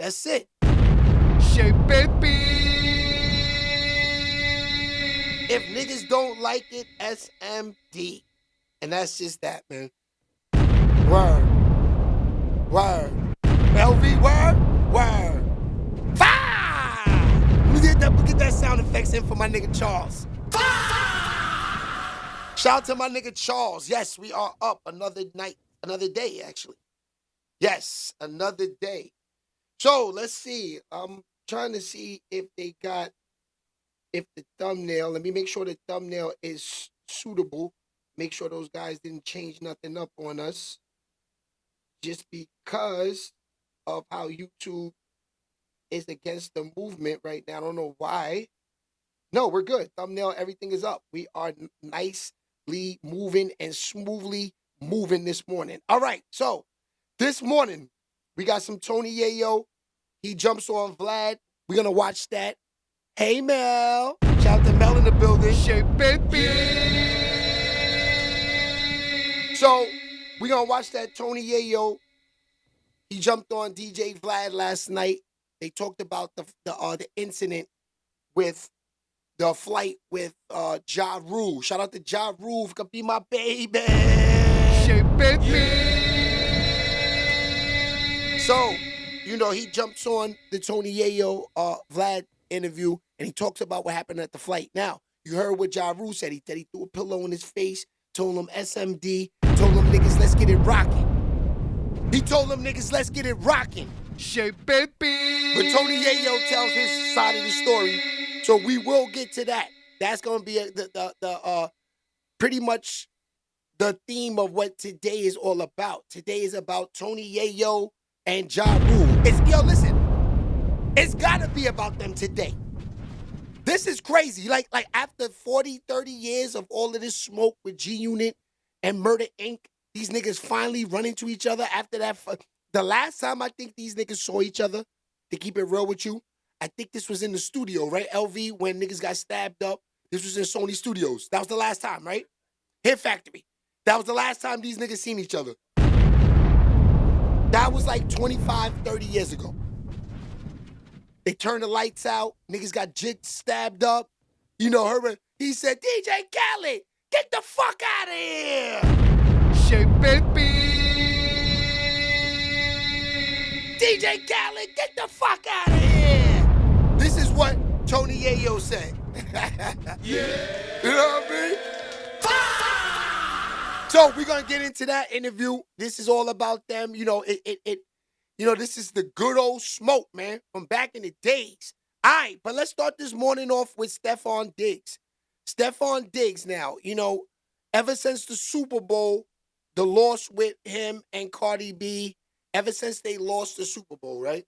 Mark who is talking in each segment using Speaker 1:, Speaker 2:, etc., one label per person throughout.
Speaker 1: That's it.
Speaker 2: SHEABABY.
Speaker 1: If niggas don't like it, SMD. And that's just that, man. Word. Word. LV, word? Word. Fire! Let me get that sound effects in for my nigga Charles. Shout out to my nigga Charles. Yes, we are up another night, another day, actually. Yes, another day. So let's see. I'm trying to see if they got, if the thumbnail, let me make sure the thumbnail is suitable. Make sure those guys didn't change nothing up on us. Just because of how YouTube is against the movement right now. I don't know why. No, we're good. Thumbnail, everything is up. We are nicely moving and smoothly moving this morning. All right, so this morning, we got some Tony Yayo. He jumps on Vlad. We're going to watch that. Hey, Mel. Shout out to Mel in the building.
Speaker 2: SHEABABY.
Speaker 1: So, we're going to watch that Tony Yayo. He jumped on DJ Vlad last night. They talked about the incident with the flight with Ja Rule. Shout out to Ja Rule. Could be my baby.
Speaker 2: SHEABABY.
Speaker 1: So, you know, he jumps on the Tony Yayo Vlad interview, and he talks about what happened at the flight. Now, you heard what Ja Rule said. He said he threw a pillow in his face, told him SMD, told him niggas, let's get it rocking. He told them niggas, let's get it rocking.
Speaker 2: SHEABABY.
Speaker 1: But Tony Yayo tells his side of the story, so we will get to that. That's gonna be pretty much the theme of what today is all about. Today is about Tony Yayo and Ja Rule. Listen, it's gotta be about them today. This is crazy. Like after 40, 30 years of all of this smoke with G-Unit and Murder Inc., these niggas finally run into each other after that. The last time I think these niggas saw each other, to keep it real with you, I think this was in the studio, right, LV, when niggas got stabbed up. This was in Sony Studios. That was the last time, right? Hit Factory. That was the last time these niggas seen each other. That was like 25, 30 years ago. They turned the lights out. Niggas got jigged, stabbed up. You know, Herbert, he said, DJ Khaled, get the fuck out of here.
Speaker 2: SHEABABY.
Speaker 1: DJ Khaled, get the fuck out of here. This is what Tony Yayo said. Yeah. You know what I mean? So we're gonna get into that interview. This is all about them. You know, this is the good old smoke, man, from back in the days. All right, but let's start this morning off with Stefon Diggs. Stefon Diggs now, you know, ever since the Super Bowl, the loss with him and Cardi B, ever since they lost the Super Bowl, right?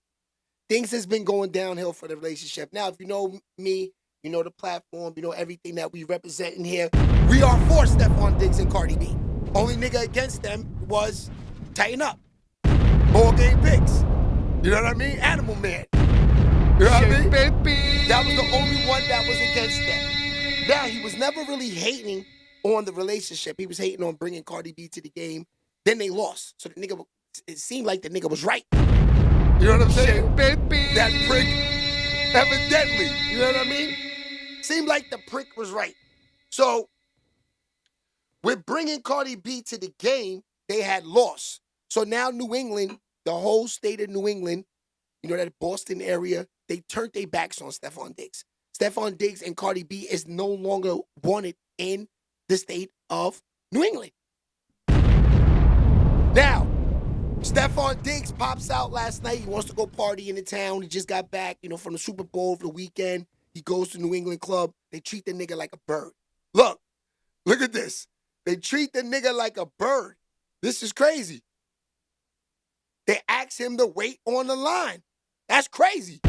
Speaker 1: Things has been going downhill for the relationship. Now, if you know me, you know the platform, you know everything that we represent in here. We are for Stefon Diggs and Cardi B. Only nigga against them was Tighten Up. Ball game picks. You know what I mean? Animal Man. You know what I mean? That was the only one that was against them. Now, he was never really hating on the relationship. He was hating on bringing Cardi B to the game. Then they lost. So the nigga, it seemed like the nigga was right. You know what I'm saying? That prick, evidently. You know what I mean? Seemed like the prick was right. So, with bringing Cardi B to the game, they had lost. So now New England, the whole state of New England, you know, that Boston area, they turned their backs on Stefon Diggs. Stefon Diggs and Cardi B is no longer wanted in the state of New England. Now, Stefon Diggs pops out last night. He wants to go party in the town. He just got back, you know, from the Super Bowl for the weekend. He goes to New England club. They treat the nigga like a bird. Look at this. They treat the nigga like a bird. This is crazy. They ask him to wait on the line. That's crazy.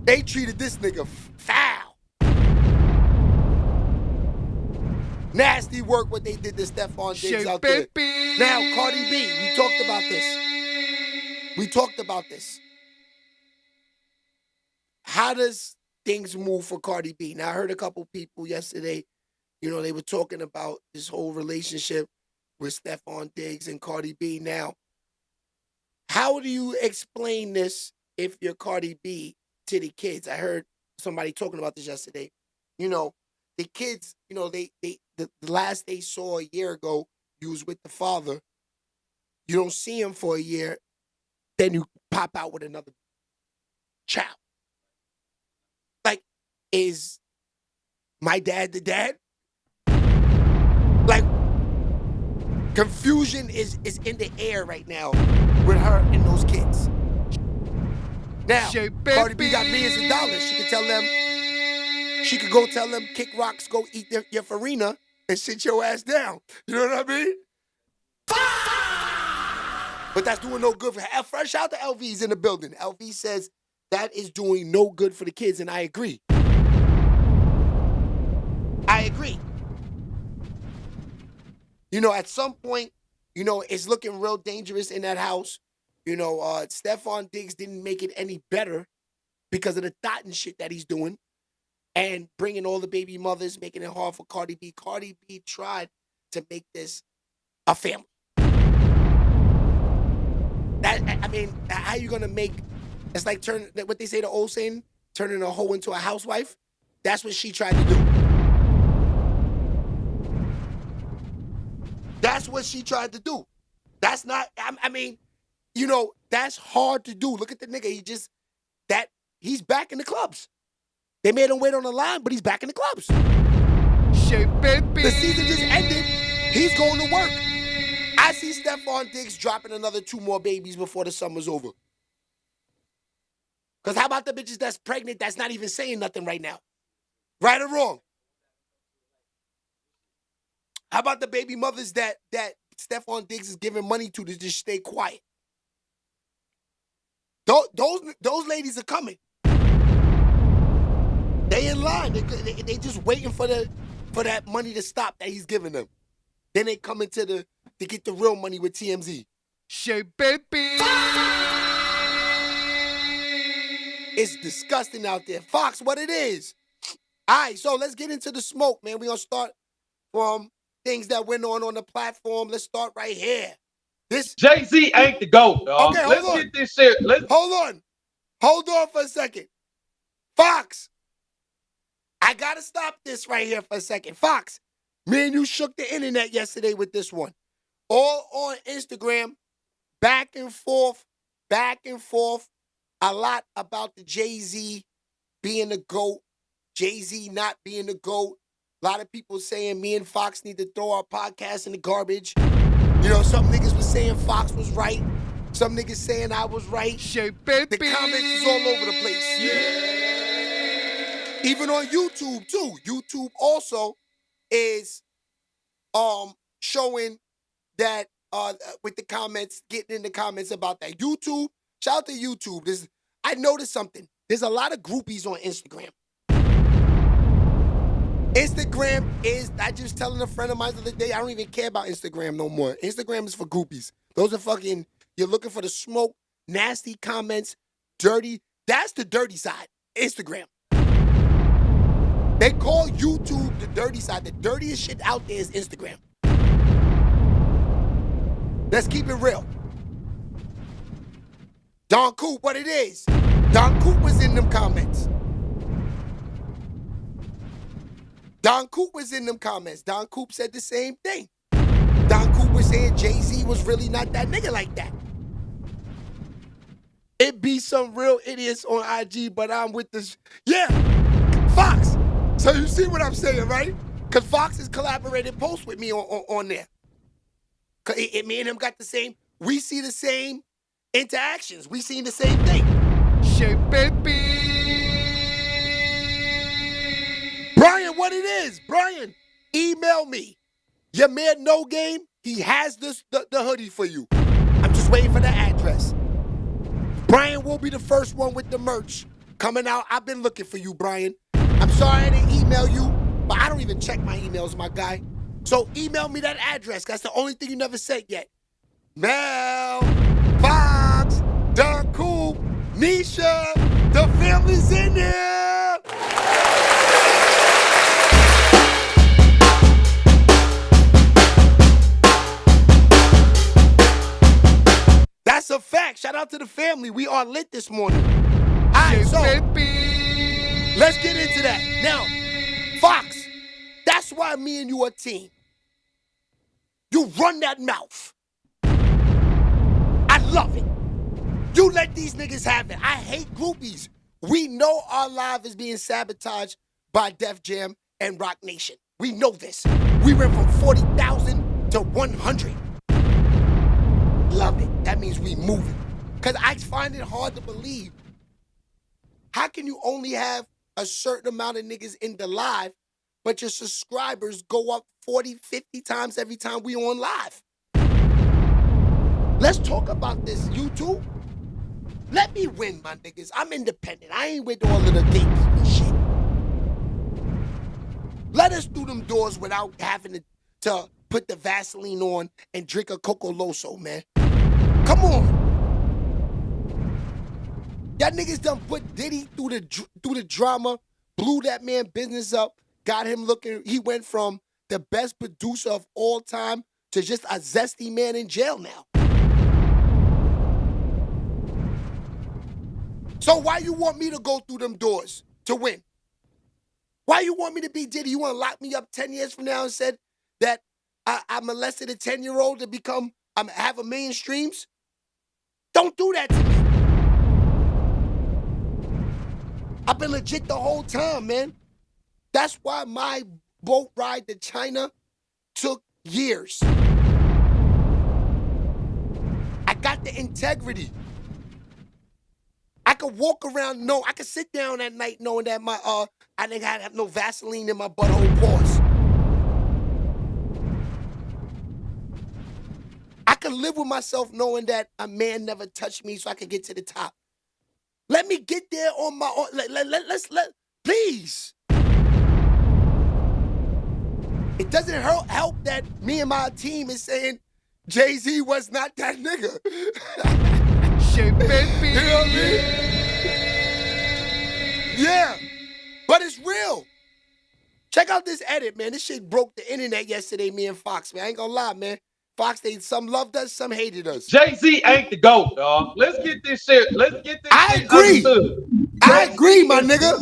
Speaker 1: They treated this nigga foul. Nasty work what they did to Stefon Diggs out there. Now, Cardi B, we talked about this. How does things move for Cardi B? Now, I heard a couple people yesterday, you know, they were talking about this whole relationship with Stefon Diggs and Cardi B. Now, How do you explain this if you're Cardi B to the kids? I heard somebody talking about this yesterday. You know, the kids, you know, the last they saw a year ago, you was with the father. You don't see him for a year, then you pop out with another child. Like, is my dad the dad? Like, confusion is in the air right now with her and those kids. Now, Cardi B got millions of dollars. She could tell them, she could go tell them, kick rocks, go eat your farina and sit your ass down. You know what I mean? But that's doing no good for her. Fresh out to LV's in the building. LV says that is doing no good for the kids, and I agree. I agree. You know, at some point, you know, it's looking real dangerous in that house. You know, Stephon Diggs didn't make it any better because of the thought and shit that he's doing and bringing all the baby mothers, making it hard for Cardi B. Cardi B tried to make this a family. I mean, how you gonna make? It's like what they say, the old saying, turning a hoe into a housewife. That's what she tried to do. That's what she tried to do. That's not. I mean, you know, that's hard to do. Look at the nigga. He's back in the clubs. They made him wait on the line, but he's back in the clubs. The season just ended. He's going to work. I see Stephon Diggs dropping another 2 more babies before the summer's over. Because how about the bitches that's pregnant that's not even saying nothing right now? Right or wrong? How about the baby mothers that Stephon Diggs is giving money to just stay quiet? Those ladies are coming. They in line. They just waiting for that money to stop that he's giving them. Then they come to get the real money with TMZ. It's disgusting out there. Fox, what it is. All right, so let's get into the smoke, man. We're going to start from things that went on the platform. Let's start right here.
Speaker 3: Jay-Z ain't the GOAT, dog.
Speaker 1: Okay,
Speaker 3: let's get this shit.
Speaker 1: Hold on for a second. Fox, I got to stop this right here for a second. Fox, me and you shook the internet yesterday with this one. All on Instagram, back and forth, a lot about the Jay-Z being the GOAT, Jay-Z not being the GOAT. A lot of people saying me and Fox need to throw our podcast in the garbage. You know, some niggas was saying Fox was right. Some niggas saying I was right. The comments is all over the place. Yeah. Even on YouTube, too. YouTube also is showing that with the comments, getting in the comments about that. YouTube, shout out to YouTube. I noticed something. There's a lot of groupies on Instagram. Instagram is, I just telling a friend of mine the other day, I don't even care about Instagram no more. Instagram is for groupies. Those are fucking, you're looking for the smoke, nasty comments, dirty. That's the dirty side, Instagram. They call YouTube the dirty side. The dirtiest shit out there is Instagram. Let's keep it real. Don Coop, what it is. Don Coop was in them comments. Don Coop said the same thing. Don Coop was saying Jay-Z was really not that nigga like that. It be some real idiots on IG, but I'm with this. Yeah, Fox. So you see what I'm saying, right? Because Fox has collaborated posts with me on there. Cause me and him got the same, we see the same interactions. We seen the same thing. Brian, what it is? Brian, email me. Your man No Game, he has the hoodie for you. I'm just waiting for the address. Brian will be the first one with the merch coming out. I've been looking for you, Brian. I'm sorry I didn't email you, but I don't even check my emails, my guy. So email me that address. That's the only thing you never said yet. Mel, Fox, Don Coop, Nisha, the family's in there. That's a fact. shout out to the family. We are lit this morning. All right, so let's get into that. Now, Fox, that's why me and you are a team. You run that mouth. I love it. You let these niggas have it. I hate groupies. We know our live is being sabotaged by Def Jam and Rock Nation. We know this. We went from 40,000 to 100. Love it. That means we moving. Because I find it hard to believe. How can you only have a certain amount of niggas in the live, but your subscribers go up 40, 50 times every time we on live? Let's talk about this, YouTube. Let me win, my niggas. I'm independent. I ain't with all of the gatekeeping shit. Let us through them doors without having to put the Vaseline on and drink a Coco Loso, man. Come on. Y'all niggas done put Diddy through the drama, blew that man business up, got him looking. He went from the best producer of all time to just a zesty man in jail now. So why you want me to go through them doors to win? Why you want me to be Diddy? You want to lock me up 10 years from now and said that I molested a 10-year-old to become, have 1 million streams? Don't do that to me. I've been legit the whole time, man. That's why my boat ride to China took years. I got the integrity. I could walk around, I could sit down at night knowing that I didn't have no Vaseline in my butthole pores. I could live with myself knowing that a man never touched me so I could get to the top. Let me get there on my own. Please. It doesn't help that me and my team is saying Jay-Z was not that nigga.
Speaker 2: Shit, baby.
Speaker 1: You know what I mean? Yeah, but it's real. Check out this edit, man. This shit broke the internet yesterday, me and Fox, man. I ain't gonna lie, man. Fox, some loved us, some hated us.
Speaker 3: Jay-Z ain't the GOAT, dog. Let's get this shit.
Speaker 1: I agree. I agree, my nigga.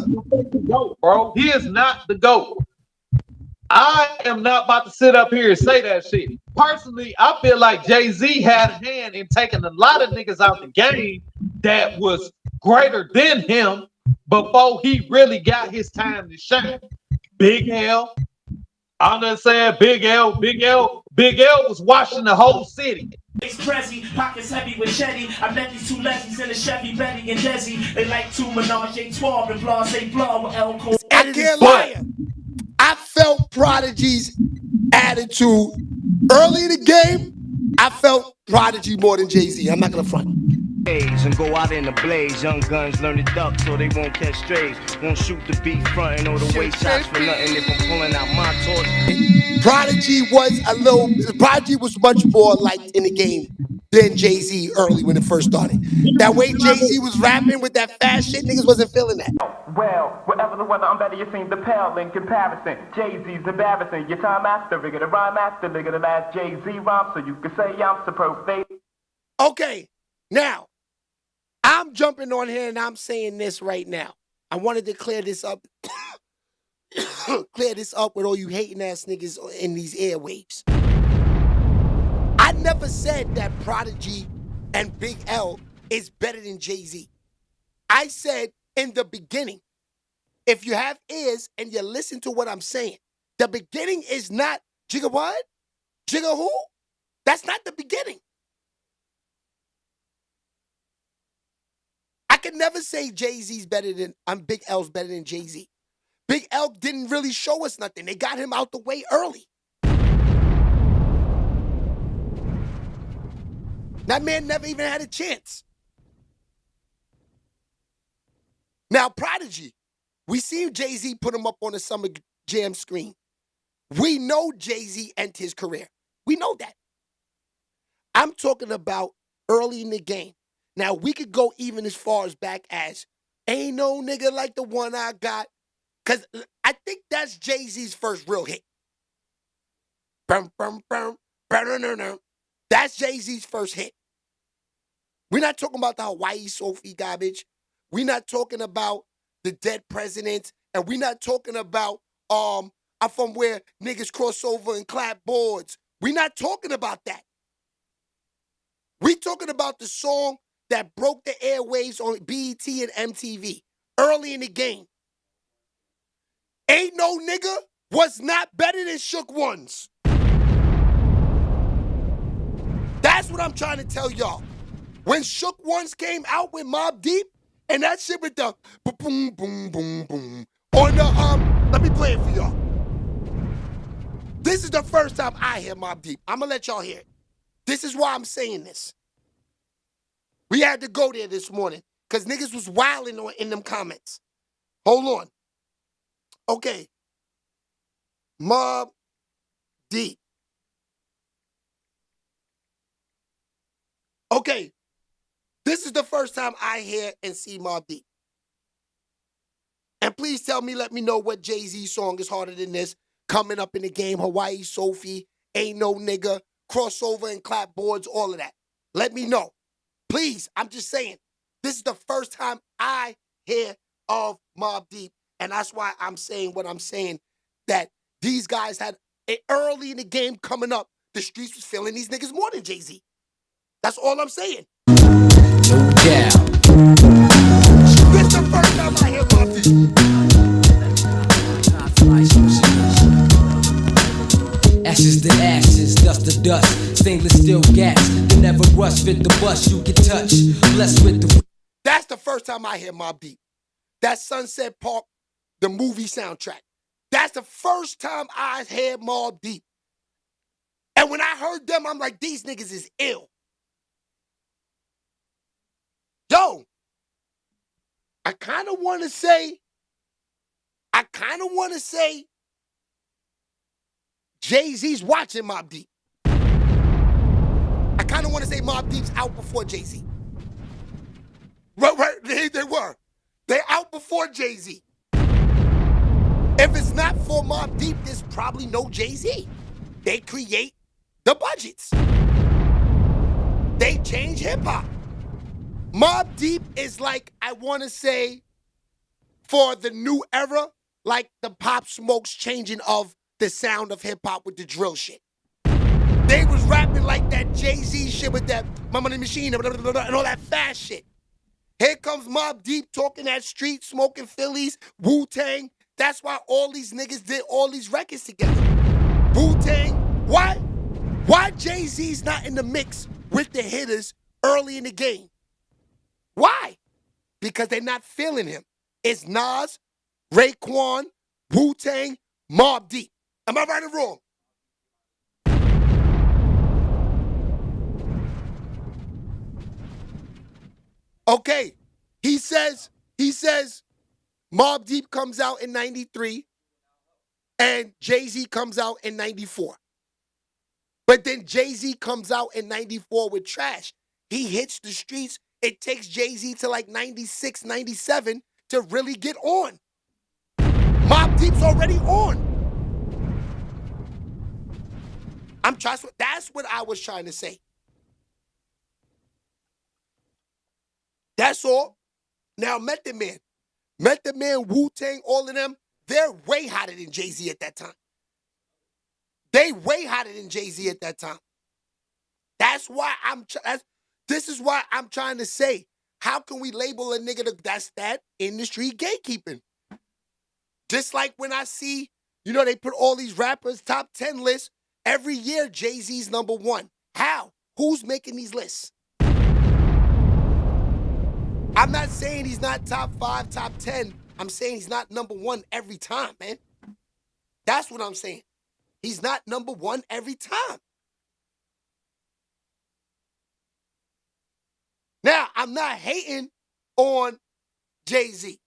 Speaker 3: GOAT, bro. He is not the GOAT. I am not about to sit up here and say that shit. Personally, I feel like Jay-Z had a hand in taking a lot of niggas out the game that was greater than him before he really got his time to shine. Big L. I'm just saying, Big L was washing the whole city.
Speaker 4: Prezi, pockets heavy with Chetty. I met these two lesbians in a Chevy, Betty and Desi. They like two menage a trois and blase blah with El Cole.
Speaker 1: I can't lie. I felt Prodigy's attitude early in the game. I felt Prodigy more than Jay-Z. I'm not gonna front.
Speaker 5: And go out in the blaze. Young guns learn to duck so they won't catch strays. Won't shoot the beat frontin' or the waist shots for nothing if I'm pulling out my torch.
Speaker 1: Prodigy was much more liked in the game than Jay-Z early when it first started. That way Jay-Z was rapping with that fast shit, niggas wasn't feeling that.
Speaker 6: Well, wherever the weather, I'm better, you seem to pale in comparison. Jay-Z's embarrassing. Your time master, rigger the rhyme master, nigga the last Jay-Z rhyme, so you can say I'm so profane.
Speaker 1: Okay, now, I'm jumping on here and I'm saying this right now. I wanted to clear this up. Clear this up with all you hating ass niggas in these airwaves. I never said that Prodigy and Big L is better than Jay-Z. I said in the beginning, if you have ears and you listen to what I'm saying, the beginning is not Jigga what? Jigga who? That's not the beginning. I can never say Jay-Z's better than, Big L's better than Jay-Z. Big L didn't really show us nothing. They got him out the way early. That man never even had a chance. Now, Prodigy, we seen Jay-Z put him up on the Summer Jam screen. We know Jay-Z ended his career. We know that. I'm talking about early in the game. Now, we could go even as far as back as Ain't No Nigga Like the One I Got. Because I think that's Jay-Z's first real hit. That's Jay-Z's first hit. We're not talking about the Hawaii Sophie garbage. We're not talking about the dead presidents. And we're not talking about I'm from where niggas cross over and clap boards. We're not talking about that. We're talking about the song that broke the airwaves on BET and MTV early in the game. Ain't No Nigga was not better than Shook Ones. That's what I'm trying to tell y'all. When Shook Ones came out with Mobb Deep, and that shit with the boom, boom, boom, boom. On the, let me play it for y'all. This is the first time I hear Mobb Deep. I'm gonna let y'all hear it. This is why I'm saying this. We had to go there this morning, because niggas was wilding in them comments. Hold on. Okay. Mobb Deep. Okay. This is the first time I hear and see Mobb Deep. And please tell me, let me know what Jay-Z song is harder than this. Coming up in the game, Hawaii Sophie, Ain't No Nigga, Crossover and Clapboards, all of that. Let me know. Please, I'm just saying, this is the first time I hear of Mobb Deep. And that's why I'm saying what I'm saying, that these guys had early in the game coming up, the streets was feeling these niggas more than Jay-Z. That's all I'm saying.
Speaker 7: No doubt.
Speaker 1: This is the first time I hear Mobb Deep.
Speaker 7: Ashes to ashes, dust to dust. Stainless steel gas, you never rust. Fit the bus, you can touch. Blessed with the.
Speaker 1: That's the first time I hear Mobb Deep. That's Sunset Park, the movie soundtrack. That's the first time I heard Mobb Deep. And when I heard them, I'm like, these niggas is ill. Yo, I kind of want to say Jay-Z's watching Mobb Deep. I kind of want to say Mobb Deep's out before Jay-Z. Right, they were. They out before Jay-Z. If it's not for Mobb Deep, there's probably no Jay-Z. They create the budgets. They change hip-hop. Mobb Deep is like, I want to say, for the new era, like the Pop Smoke's changing of the sound of hip-hop with the drill shit. They was rapping like that Jay-Z shit with that My Money Machine and all that fast shit. Here comes Mobb Deep talking that street, smoking Phillies, Wu-Tang. That's why all these niggas did all these records together. Wu-Tang. Why Jay-Z's not in the mix with the hitters early in the game? Why? Because they're not feeling him. It's Nas, Raekwon, Wu-Tang, Mobb Deep. Am I right or wrong? Okay, he says Mobb Deep comes out in 93 and Jay-Z comes out in 94. But then Jay-Z comes out in 94 with Trash. He hits the streets. It takes Jay-Z to like 96, 97 to really get on. Mobb Deep's already on. That's what I was trying to say. That's all. Now, Method Man, Wu-Tang, all of them, they're way hotter than Jay-Z at that time. They way hotter than Jay-Z at that time. That's why this is why I'm trying to say, how can we label a nigga that's that industry gatekeeping? Just like when I see, they put all these rappers top 10 lists, every year Jay-Z's number one. How? Who's making these lists? I'm not saying he's not top 5, top 10. I'm saying he's not number one every time, man. That's what I'm saying. He's not number one every time. Now, I'm not hating on Jay-Z.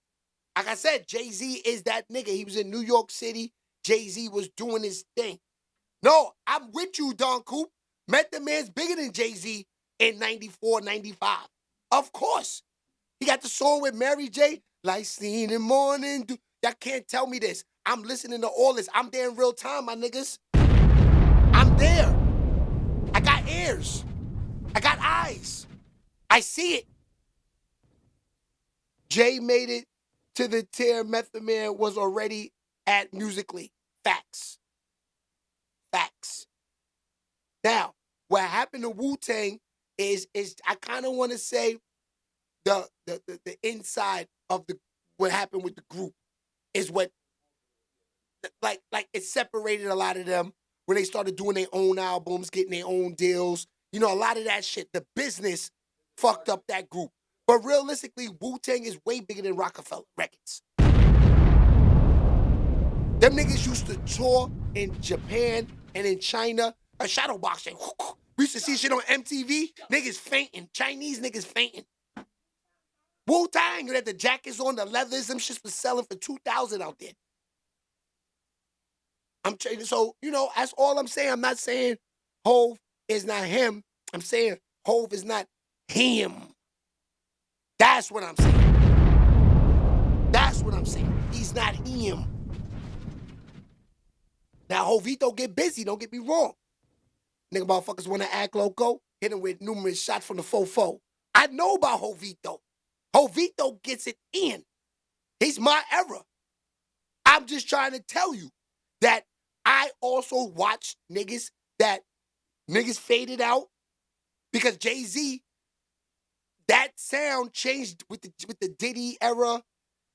Speaker 1: Like I said, Jay-Z is that nigga. He was in New York City. Jay-Z was doing his thing. No, I'm with you, Don Coop. Method Man's bigger than Jay-Z in 94, 95. Of course. He got the song with Mary J. Like seen in the morning. Y'all can't tell me this. I'm listening to all this. I'm there in real time, my niggas. I'm there. I got ears. I got eyes. I see it. Jay made it to the tier Method Man was already at musically. Facts. Facts. Now, what happened to Wu-Tang is I kind of want to say the inside of what happened with the group is what like it separated a lot of them when they started doing their own albums, getting their own deals. You know, a lot of that shit, the business fucked up that group. But realistically, Wu-Tang is way bigger than Rockefeller Records. Them niggas used to tour in Japan and in China, a shadow boxing. We used to see shit on MTV, niggas fainting, Chinese niggas fainting. Wu-Tang, you had the jackets on, the leathers, them shits was selling for $2,000 out there. So, you know, that's all I'm saying. I'm not saying Hov is not him. I'm saying Hov is not him. That's what I'm saying. That's what I'm saying. He's not him. Now, Hovito get busy, don't get me wrong. Nigga motherfuckers want to act loco, hit him with numerous shots from the fofo. I know about Hovito. Hovito gets it in. He's my era. I'm just trying to tell you that I also watched niggas faded out because Jay-Z, that sound changed with the Diddy era,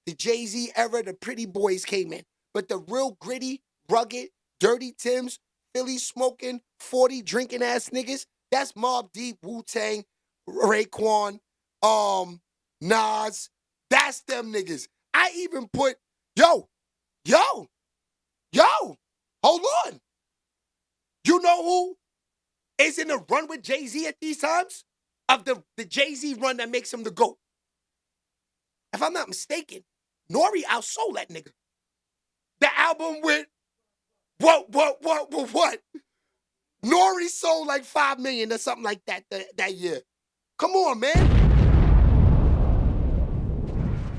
Speaker 1: the Jay-Z era, the Pretty Boys came in. But the real gritty, rugged, dirty Tims, Philly smoking, 40 drinking ass niggas, that's Mobb Deep, Wu-Tang, Raekwon, Nas, that's them niggas. I even put, yo, hold on. You know who is in the run with Jay-Z at these times? Of the Jay-Z run that makes him the GOAT. If I'm not mistaken, Nori outsold that nigga. The album with what? Nori sold like 5 million or something like that that year. Come on, man.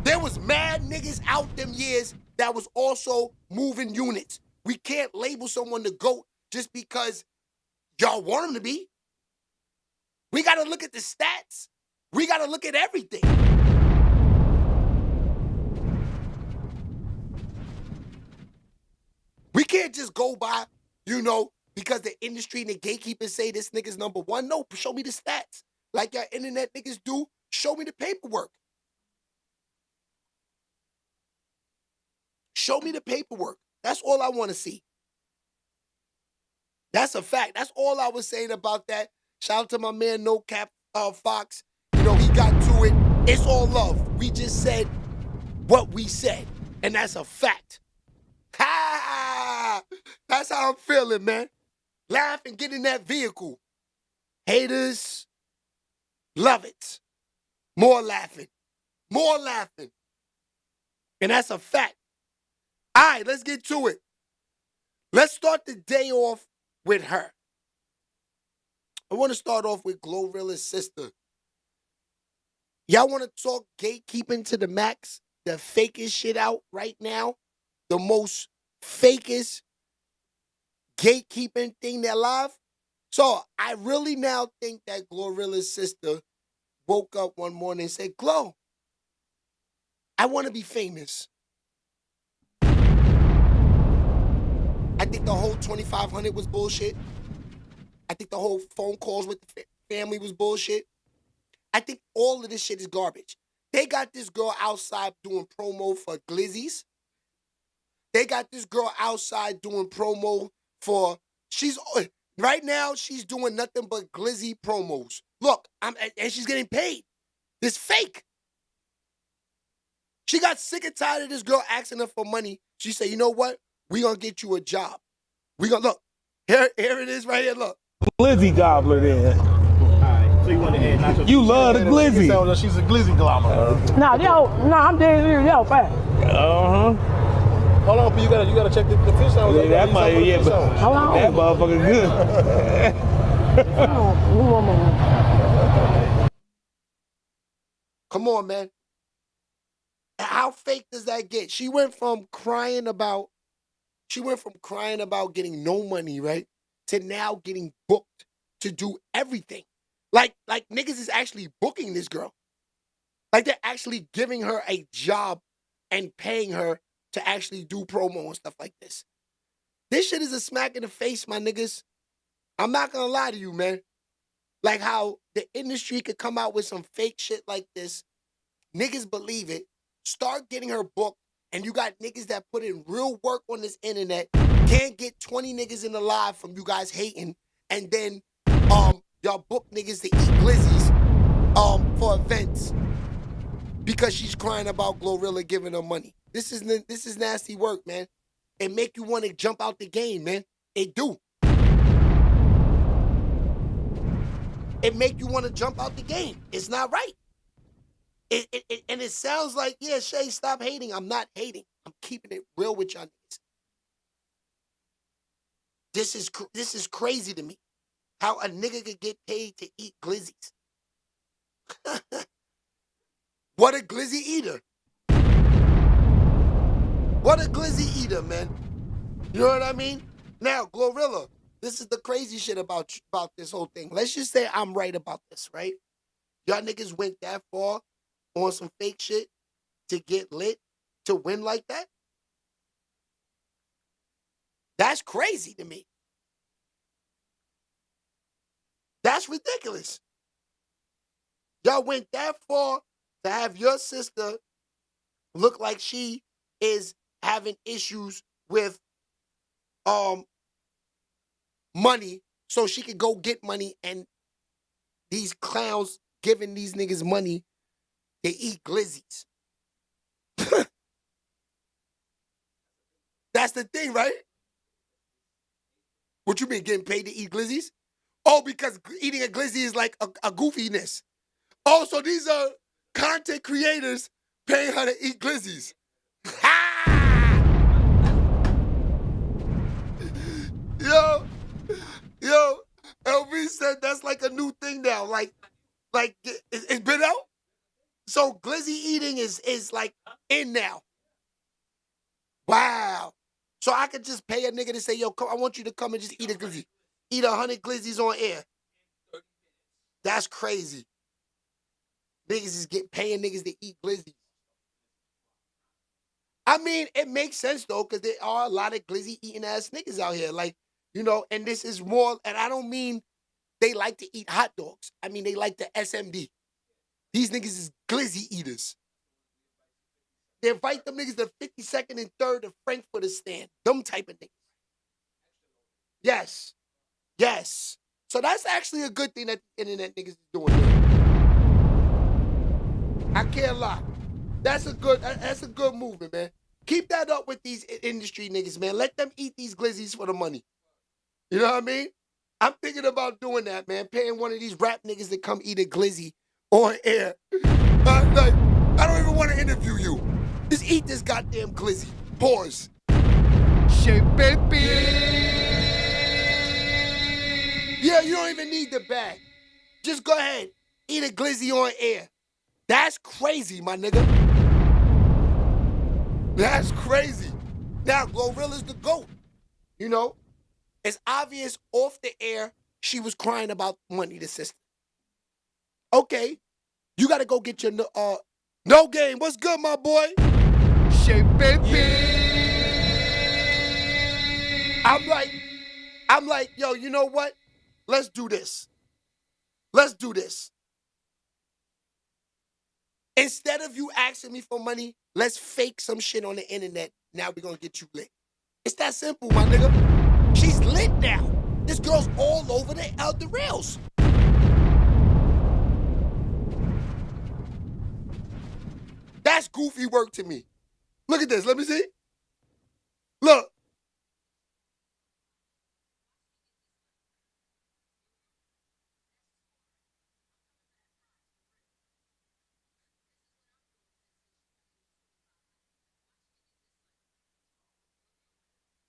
Speaker 1: There was mad niggas out them years that was also moving units. We can't label someone the GOAT just because y'all want him to be. We got to look at the stats. We got to look at everything. We can't just go by, you know, because the industry and the gatekeepers say this nigga's number one. No, show me the stats. Like y'all internet niggas do, show me the paperwork. Show me the paperwork. That's all I want to see. That's a fact. That's all I was saying about that. Shout out to my man No Cap Fox. You know, he got to it. It's all love. We just said what we said. And that's a fact. Ha! That's how I'm feeling, man. Laugh and get in that vehicle. Haters, love it. More laughing. More laughing. And that's a fact. All right, let's get to it. Let's start the day off with her. I want to start off with Glorilla Sister. Y'all want to talk gatekeeping to the max? The fakest shit out right now? The most fakest gatekeeping thing they're alive? So I really now think that Glorilla Sister woke up one morning and said, Glo, I want to be famous. I think the whole 2500 was bullshit. I think the whole phone calls with the family was bullshit. I think all of this shit is garbage. They got this girl outside doing promo for Glizzy's. They got this girl outside doing promo for, right now she's doing nothing but Glizzy promos. Look, and she's getting paid. It's fake. She got sick and tired of this girl asking her for money. She said, you know what? We gonna get you a job. We gonna, look, here it is right here, look.
Speaker 8: Glizzy gobbler then.
Speaker 9: So you want to add nachos?
Speaker 8: You love the Glizzy.
Speaker 9: She's a Glizzy gobbler.
Speaker 8: I'm dead serious, yo, fat.
Speaker 9: Hold on, you gotta check the fish out.
Speaker 8: Yeah, that might, yeah, but that motherfucker good.
Speaker 1: Come on, man. How fake does that get? She went from crying about getting no money, right, to now getting booked to do everything. Like niggas is actually booking this girl. Like they're actually giving her a job and paying her to actually do promo and stuff like this. This shit is a smack in the face, my niggas. I'm not gonna lie to you, man. Like how the industry could come out with some fake shit like this. Niggas believe it. Start getting her booked. And you got niggas that put in real work on this internet. Can't get 20 niggas in the live from you guys hating. And then y'all book niggas to eat glizzies for events. Because she's crying about Glorilla giving her money. This is nasty work, man. It make you want to jump out the game, man. It do. It make you want to jump out the game. It's not right. And it sounds like, yeah, Shay, stop hating. I'm not hating. I'm keeping it real with y'all niggas. This is crazy to me. How a nigga could get paid to eat glizzies. What a glizzy eater. What a glizzy eater, man. You know what I mean? Now, Glorilla, this is the crazy shit about this whole thing. Let's just say I'm right about this, right? Y'all niggas went that far on some fake shit to get lit, to win like that? That's crazy to me. That's ridiculous. Y'all went that far to have your sister look like she is having issues with money so she could go get money, and these clowns giving these niggas money to eat glizzies. That's the thing, right? What you mean, getting paid to eat glizzies? Oh, because eating a glizzy is like a goofiness. Oh, so these are content creators paying her to eat glizzies. Yo, LV said that's like a new thing now. Like it's been out. So glizzy eating is like in now. Wow. So I could just pay a nigga to say, yo, come, I want you to come and just eat a glizzy. Eat 100 glizzies on air. That's crazy. Niggas is paying niggas to eat glizzies. I mean, it makes sense though, because there are a lot of glizzy eating ass niggas out here. Like, you know, and this is more, and I don't mean they like to eat hot dogs. I mean, they like the SMD. These niggas is glizzy eaters. They invite them niggas to 52nd and 3rd to Frankfurter stand. Them type of niggas. Yes. Yes. So that's actually a good thing that the internet niggas is doing. I can't lie. That's a good movement, man. Keep that up with these industry niggas, man. Let them eat these glizzies for the money. You know what I mean? I'm thinking about doing that, man. Paying one of these rap niggas to come eat a glizzy on air. Like, I don't even want to interview you. Just eat this goddamn glizzy. Pause. Yeah, you don't even need the bag. Just go ahead. Eat a glizzy on air. That's crazy, my nigga. That's crazy. Now, Glorilla's the GOAT. You know? It's obvious off the air she was crying about money to sister. Okay. You gotta go get your no game. What's good, my boy? I'm like, yo, you know what? Let's do this. Let's do this. Instead of you asking me for money, let's fake some shit on the internet. Now we're gonna get you lit. It's that simple, my nigga. She's lit now. This girl's all over the rails. That's goofy work to me. Look at this. Let me see. Look.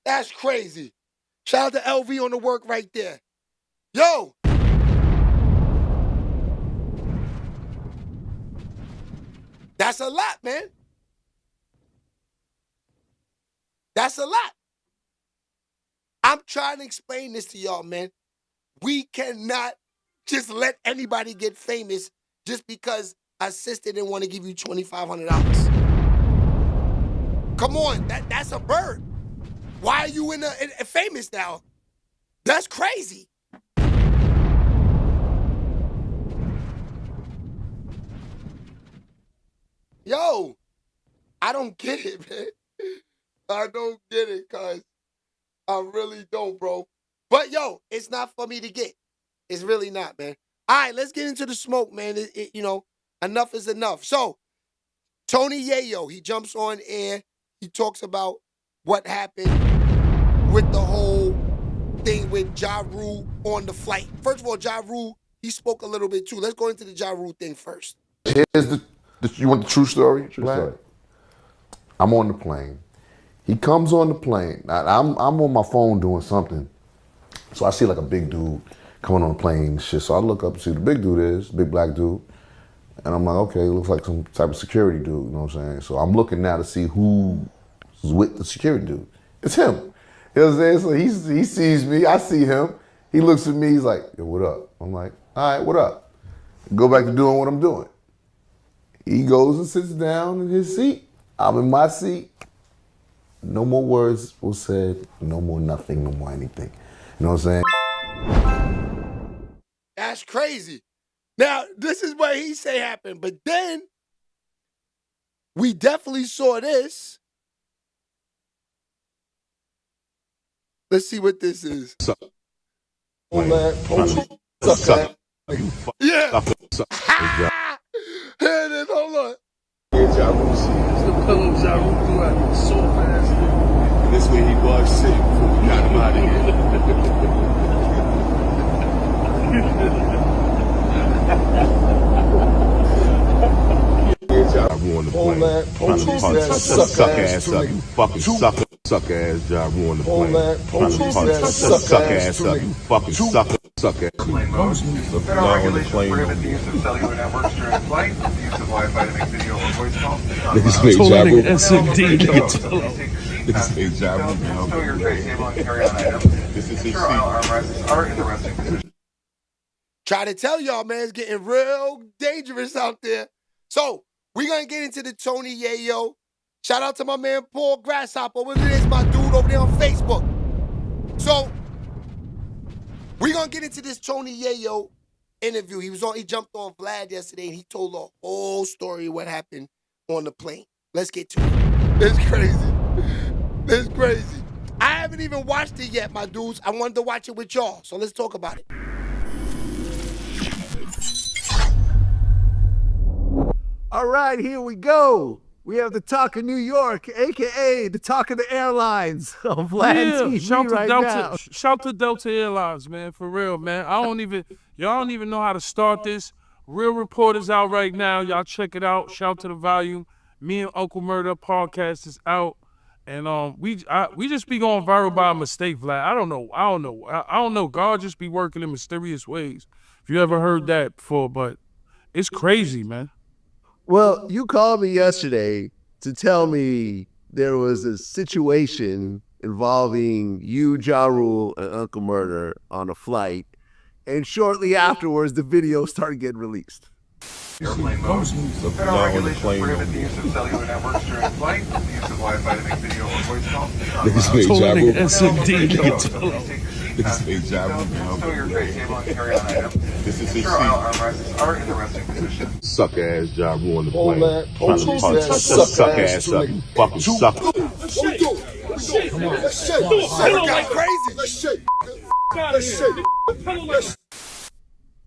Speaker 1: That's crazy. Shout out to LV on the work right there. Yo. That's a lot, man. That's a lot. I'm trying to explain this to y'all, man. We cannot just let anybody get famous just because a sister didn't want to give you $2,500. Come on, that's a bird. Why are you in famous now? That's crazy. Yo, I don't get it, man. I don't get it, cuz I really don't, bro. But yo, it's not for me to get. It's really not, man. All right, let's get into the smoke, man. You know, enough is enough. So, Tony Yayo, he jumps on air. He talks about what happened with the whole thing with Ja Rule on the flight. First of all, Ja Rule, he spoke a little bit too. Let's go into the Ja Rule thing first.
Speaker 10: Here's you want the true story? True story. I'm on the plane. He comes on the plane. I'm on my phone doing something. So I see like a big dude coming on the plane and shit. So I look up and see who the big dude is, big black dude. And I'm like, okay, it looks like some type of security dude, you know what I'm saying? So I'm looking now to see who's with the security dude. It's him. You know what I'm saying? So he sees me, I see him. He looks at me, he's like, yo, what up? I'm like, all right, what up? Go back to doing what I'm doing. He goes and sits down in his seat. I'm in my seat. No more words were said, no more nothing, no more anything. You know what I'm saying?
Speaker 1: That's crazy. Now, this is what he say happened, but then we definitely saw this. Let's see what this is. Yeah. Here it is, hold on.
Speaker 11: It's the pillow Ja Rule threw out. He was so fast. This way he was sick before we got him out of here. Ja Rule on the plane. Trying to punch suck ass up. You fucking suck ass Ja Rule on the plane. Trying to punch suck ass up. You fucking suck ass. Plane mode. Federal regulations prohibit the use of cellular networks during flight, the use of Wi-Fi to make video or voice calls. Niggas made Ja Rule. Niggas made Ja Rule. Stow your tray table and carry on items. This is his seat. Armrests are in the resting position.
Speaker 1: Try to tell y'all, man, it's getting real dangerous out there. So, we're going to get into the Tony Yayo. Shout out to my man, Paul Grasshopper. What it is, my dude over there on Facebook. So, we're going to get into this Tony Yayo interview. He jumped on Vlad yesterday, and he told the whole story of what happened on the plane. Let's get to it. It's crazy. It's crazy. I haven't even watched it yet, my dudes. I wanted to watch it with y'all, so let's talk about it.
Speaker 2: All right, here we go. We have the Talk of New York, a.k.a. the Talk of the Airlines on Vlad TV
Speaker 12: shout
Speaker 2: right
Speaker 12: to
Speaker 2: now.
Speaker 12: Shout to Delta Airlines, man, for real, man. Y'all don't even know how to start this. Real Reporters out right now. Y'all check it out. Shout to the volume. Me and Uncle Murder podcast is out. And we just be going viral by a mistake, Vlad. I don't know. God just be working in mysterious ways. If you ever heard that before, but it's crazy, man.
Speaker 2: Well, you called me yesterday to tell me there was a situation involving you, Ja Rule, and Uncle Murder on a flight, and shortly afterwards, the video started getting released.
Speaker 11: Airplane mode. Federal regulations prohibit the use of cellular networks during flight, the use of Wi-Fi to make video or voice calls.
Speaker 10: Niggas made Ja Rule.
Speaker 11: Niggas made Ja Rule. Stow your tray table and carry on items. This is his seat. Armrests are in the resting position. Suck ass Ja Rule on the plane. Trying to punch suck ass up. You fucking suck.
Speaker 1: Come on. Let's shake. Let's crazy.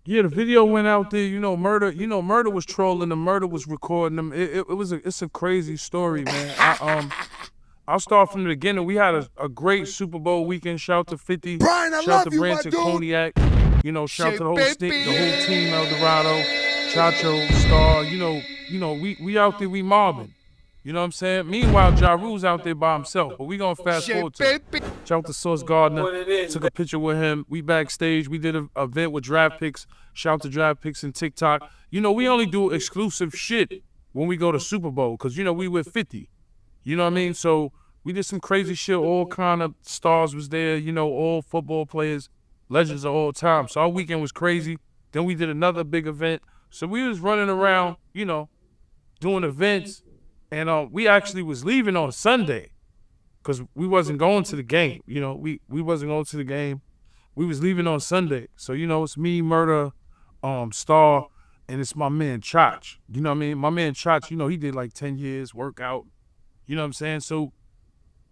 Speaker 12: Yeah, the video went out there. Murder was trolling them. Murder was recording them. It's a crazy story, man. I'll start from the beginning. We had a great Super Bowl weekend. Shout to 50.
Speaker 1: Brian, I
Speaker 12: shout
Speaker 1: love
Speaker 12: to
Speaker 1: you,
Speaker 12: Branson
Speaker 1: my dude.
Speaker 12: Cognac. Shout to the whole team, El Dorado, Chacho, Star. We out there, we mobbing. You know what I'm saying? Meanwhile, Ja Rule's out there by himself, but we gonna fast forward to it. Shout out to Sauce Gardner. Took a picture with him. We backstage. We did an event with Draft Picks. Shout out to Draft Picks and TikTok. We only do exclusive shit when we go to Super Bowl, because, we with 50. You know what I mean? So we did some crazy shit. All kind of stars was there, all football players, legends of all time. So our weekend was crazy. Then we did another big event. So we was running around, you know, doing events. And we actually was leaving on Sunday because we wasn't going to the game. You know, we wasn't going to the game. We was leaving on Sunday. So, you know, it's me, Murder, Star, and it's my man Chach. You know what I mean? My man Chach, you know, he did like 10 years workout. You know what I'm saying? So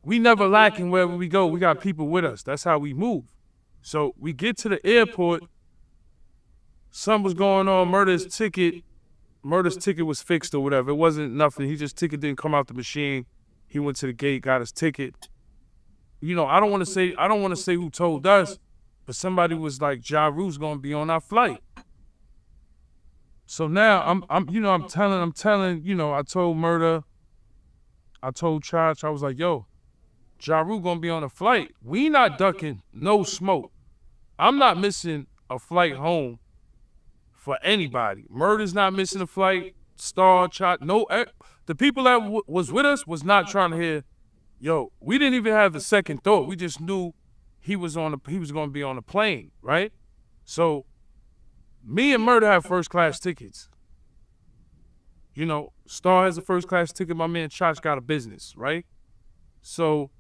Speaker 12: we never lacking wherever we go. We got people with us. That's how we move. So we get to the airport. Something was going on. Murder's ticket was fixed or whatever. It wasn't nothing. He just ticket didn't come out the machine. He went to the gate, got his ticket. You know, I don't want to say who told us, but somebody was like, Ja Rule's gonna be on our flight. So now I'm telling, you know, I told Murder, I told Chach, I was like, yo, Ja Rule gonna be on a flight. We not ducking no smoke. I'm not missing a flight home for anybody. Murder's not missing a flight. Star, Chach, no. The people that was with us was not trying to hear, yo, we didn't even have the second thought. We just knew he was gonna be on a plane, right? So me and Murder have first class tickets. You know, Star has a first class ticket. My man Chach got a business, right? So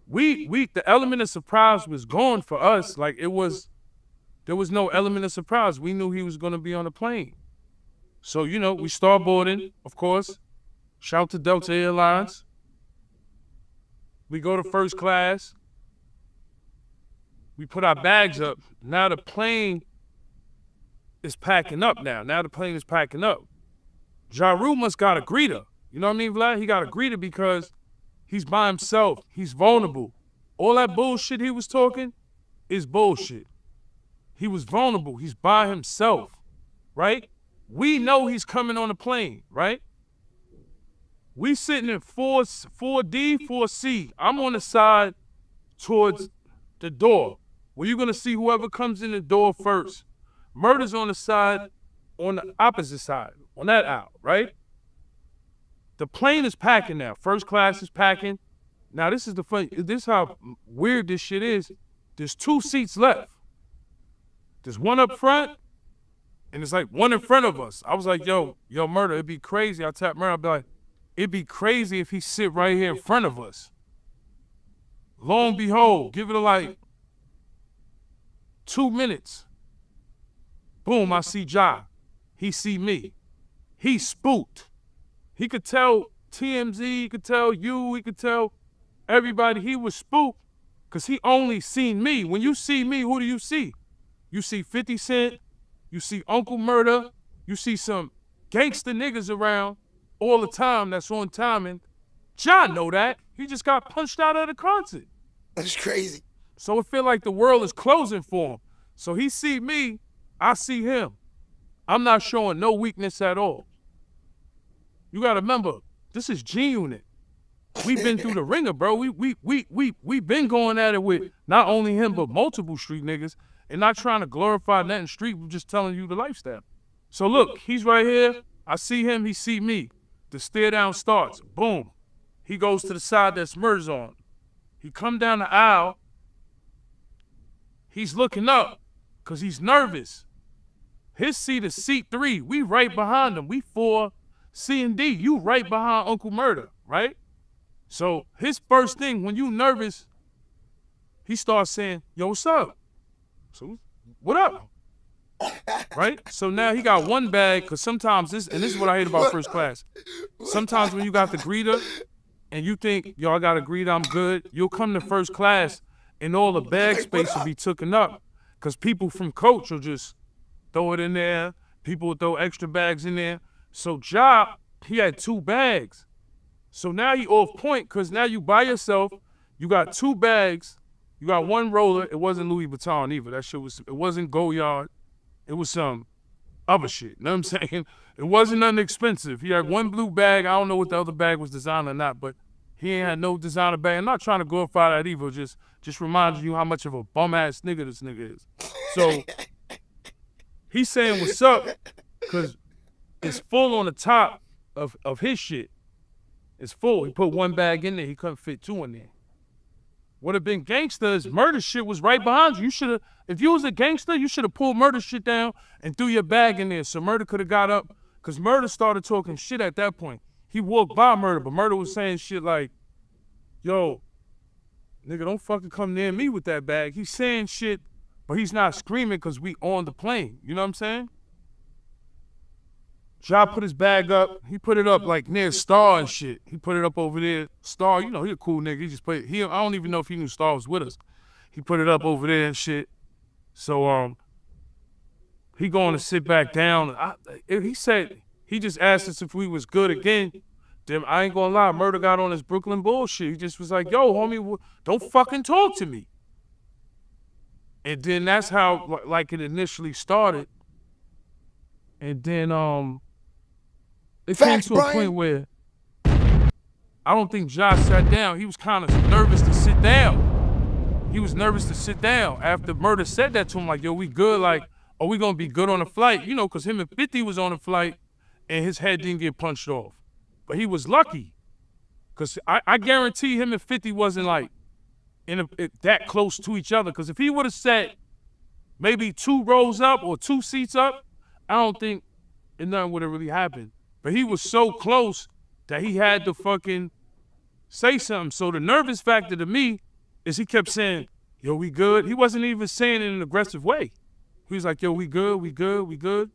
Speaker 12: the element of surprise was gone for us. Like there was no element of surprise. We knew he was gonna be on the plane. So, you know, we start boarding, of course. Shout to Delta Airlines. We go to first class. We put our bags up. Now the plane is packing up now. Now the plane is packing up. Ja Rule must got a greeter. You know what I mean, Vlad? He got a greeter because he's by himself. He's vulnerable. All that bullshit he was talking is bullshit. He was vulnerable. He's by himself, right? We know he's coming on a plane, right? We sitting in 4D, 4C. I'm on the side towards the door, where you're gonna see whoever comes in the door first. Murder's on the side, on the opposite side, on that aisle, right? The plane is packing now. First class is packing. Now this is how weird this shit is. There's 2 seats left. There's one up front, and it's like one in front of us. I was like, yo, Murder, it'd be crazy. I tap Murder, I'd be like, it'd be crazy if he sit right here in front of us. Lo and behold, give it like 2 minutes. Boom, I see Ja. He see me. He spooked. He could tell TMZ, he could tell you, he could tell everybody he was spooked because he only seen me. When you see me, who do you see? You see 50 Cent, you see Uncle Murder, you see some gangster niggas around all the time that's on timing. Ja know that. He just got punched out of the concert.
Speaker 1: That's crazy.
Speaker 12: So it feel like the world is closing for him. So he see me, I see him. I'm not showing no weakness at all. You gotta remember, this is G-Unit. We've been through the ringer, bro. We been going at it with not only him, but multiple street niggas, and not trying to glorify nothing street, we're just telling you the lifestyle. So look, he's right here. I see him, he see me. The stare down starts, boom. He goes to the side that Murder's on. He come down the aisle. He's looking up because he's nervous. His seat is seat 3. We right behind him. We 4, C and D. You right behind Uncle Murder, right? So his first thing, when you nervous, he starts saying, yo, what's up? So, what up? Right? So now he got one bag, because sometimes this is what I hate about first class. Sometimes when you got the greeter and you think, yo, I got a greeter, I'm good, you'll come to first class and all the bag space will be taken up because people from coach will just throw it in there. People will throw extra bags in there. So Ja, he had 2 bags. So now you off point because now you by yourself. You got 2 bags. You got 1 roller. It wasn't Louis Vuitton either. That shit it wasn't Goyard. It was some other shit. You know what I'm saying? It wasn't nothing expensive. He had 1 blue bag. I don't know what the other bag was designed or not, but he ain't had no designer bag. I'm not trying to glorify that either. Just reminding you how much of a bum ass nigga this nigga is. So he's saying what's up because it's full on the top of his shit. It's full. He put 1 bag in there. He couldn't fit 2 in there. would have been gangster is murder shit was right behind you. You should have, if you was a gangster, you should have pulled murder shit down and threw your bag in there so murder could have got up. Because murder started talking shit at that point. He walked by murder, but murder was saying shit like, yo, nigga, don't fucking come near me with that bag. He's saying shit, but he's not screaming because we on the plane. You know what I'm saying? Ja put his bag up. He put it up like near Star and shit. He put it up over there. Star, you know, he a cool nigga. He just put it, I don't even know if he knew Star was with us. He put it up over there and shit. So, he going to sit back down. He said, he just asked us if we was good again. Then I ain't gonna lie, murder got on his Brooklyn bullshit. He just was like, yo, homie, don't fucking talk to me. And then that's how, like, it initially started. And then, it came to a point where I don't think Josh sat down. He was kind of nervous to sit down. He was nervous to sit down. After murder said that to him, like, yo, we good? Like, are we gonna be good on the flight? You know, because him and 50 was on the flight and his head didn't get punched off. But he was lucky. Because I guarantee him and 50 wasn't like that close to each other. Because if he would have sat maybe 2 rows up or 2 seats up, I don't think nothing would have really happened. But he was so close that he had to fucking say something. So the nervous factor to me is he kept saying, yo, we good? He wasn't even saying it in an aggressive way. He was like, yo, we good, we good, we good.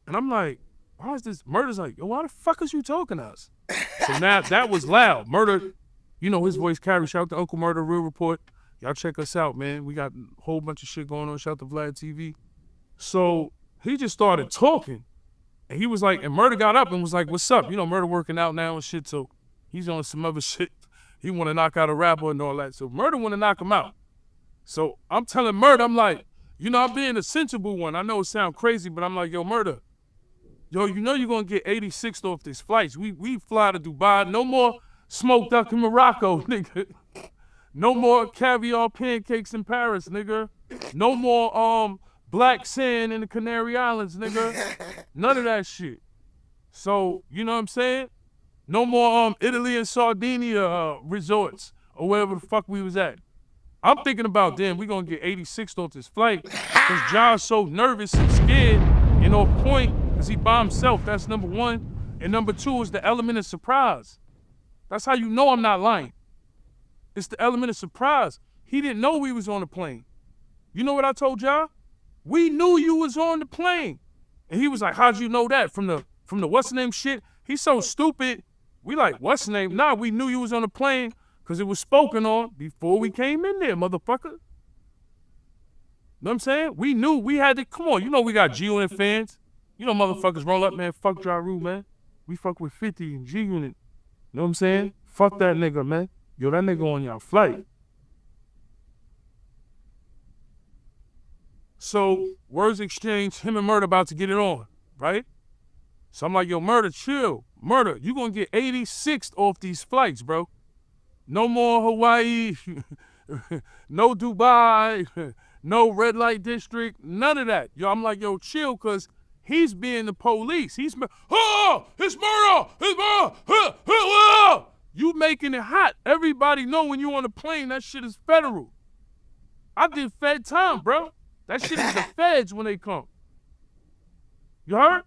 Speaker 12: And I'm like, why is this? Murder's like, yo, why the fuck is you talking to us? So now that was loud. Murder, you know, his voice carries. Shout out to Uncle Murder, Real Report. Y'all check us out, man. We got a whole bunch of shit going on. Shout out to Vlad TV. So he just started talking. And he was like, and Murder got up and was like, what's up? You know, Murder working out now and shit, so he's on some other shit. He want to knock out a rapper and all that. So Murder want to knock him out. So I'm telling Murder, I'm like, you know, I'm being a sensible one. I know it sounds crazy, but I'm like, yo, Murder, yo, you know you're going to get 86th off these flights. We fly to Dubai. No more smoked duck in Morocco, nigga. No more caviar pancakes in Paris, nigga. No more black sand in the Canary Islands, nigga. None of that shit. So, you know what I'm saying? No more Italy and Sardinia resorts or wherever the fuck we was at. I'm thinking about, damn, we gonna get 86th off this flight because John's so nervous and scared and on point because he by himself. That's number one. And number two is the element of surprise. That's how you know I'm not lying. It's the element of surprise. He didn't know we was on the plane. You know what I told y'all? We knew you was on the plane. And he was like, how'd you know that? From the what's the name shit? He's so stupid. We like, what's the name? Nah, we knew you was on the plane because it was spoken on before we came in there, motherfucker. Know what I'm saying? We knew we had to, come on, you know we got G-Unit fans. You know motherfuckers roll up, man, fuck Ja Rule, man. We fuck with 50 and G-Unit. Know what I'm saying? Fuck that nigga, man. Yo, that nigga on your flight. So, words exchanged, him and Murder about to get it on, right? So I'm like, yo, Murder, chill. Murder, you gonna get 86th off these flights, bro. No more Hawaii, no Dubai, no red light district, none of that. Yo, I'm like, yo, chill, cause he's being the police. It's murder, it's murder, You making it hot. Everybody know when you on the plane, that shit is federal. I did Fed time, bro. That shit is the feds when they come. You heard?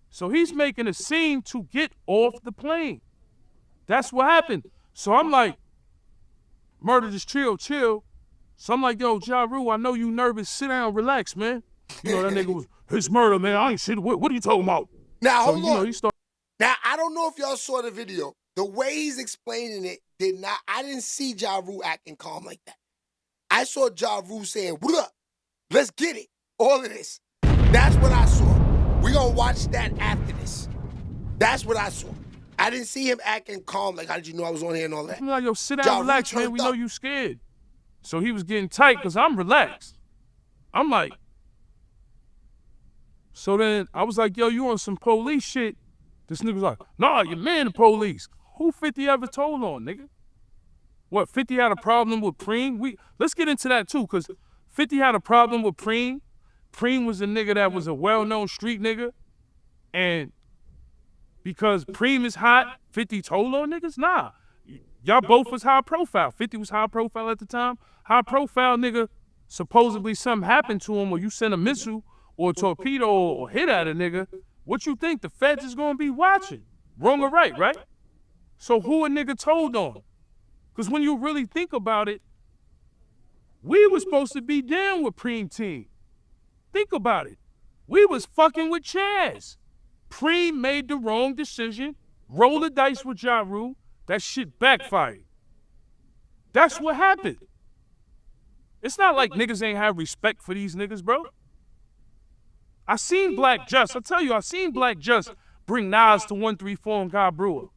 Speaker 12: So he's making a scene to get off the plane. That's what happened. So I'm like, Murder, just chill. So I'm like, yo, Ja Rule, I know you nervous. Sit down, relax, man. You know, that nigga was, it's murder, man. I ain't shit. What are you talking about?
Speaker 1: Now,
Speaker 12: so,
Speaker 1: hold on. Now, I don't know if y'all saw the video. The way he's explaining it I didn't see Ja Rule acting calm like that. I saw Ja Rule saying, what up? Let's get it. All of this. That's what I saw. We gonna watch that after this. That's what I saw. I didn't see him acting calm, like, how did you know I was on here and all that?
Speaker 12: I'm like, yo, sit down, relax, man. We know you scared. So he was getting tight because I'm relaxed. I'm like, so then I was like, yo, you on some police shit? This nigga was like, nah, your man the police. Who 50 ever told on, nigga? What, 50 had a problem with Preem? Let's get into that too, because 50 had a problem with Preem. Preem was a nigga that was a well-known street nigga. And because Preem is hot, 50 told on niggas? Nah. Y'all both was high profile. 50 was high profile at the time. High profile nigga, supposedly something happened to him or you sent a missile or a torpedo or hit at a nigga. What you think? The feds is gonna be watching. Wrong or right, right? So who a nigga told on? Because when you really think about it, we was supposed to be down with Preem Team. Think about it. We was fucking with Chaz. Preem made the wrong decision, rolled the dice with Ja Rule. That shit backfired. That's what happened. It's not like niggas ain't have respect for these niggas, bro. I seen Black Just. I tell you, I seen Black Just bring Nas to 134 and God Brewer.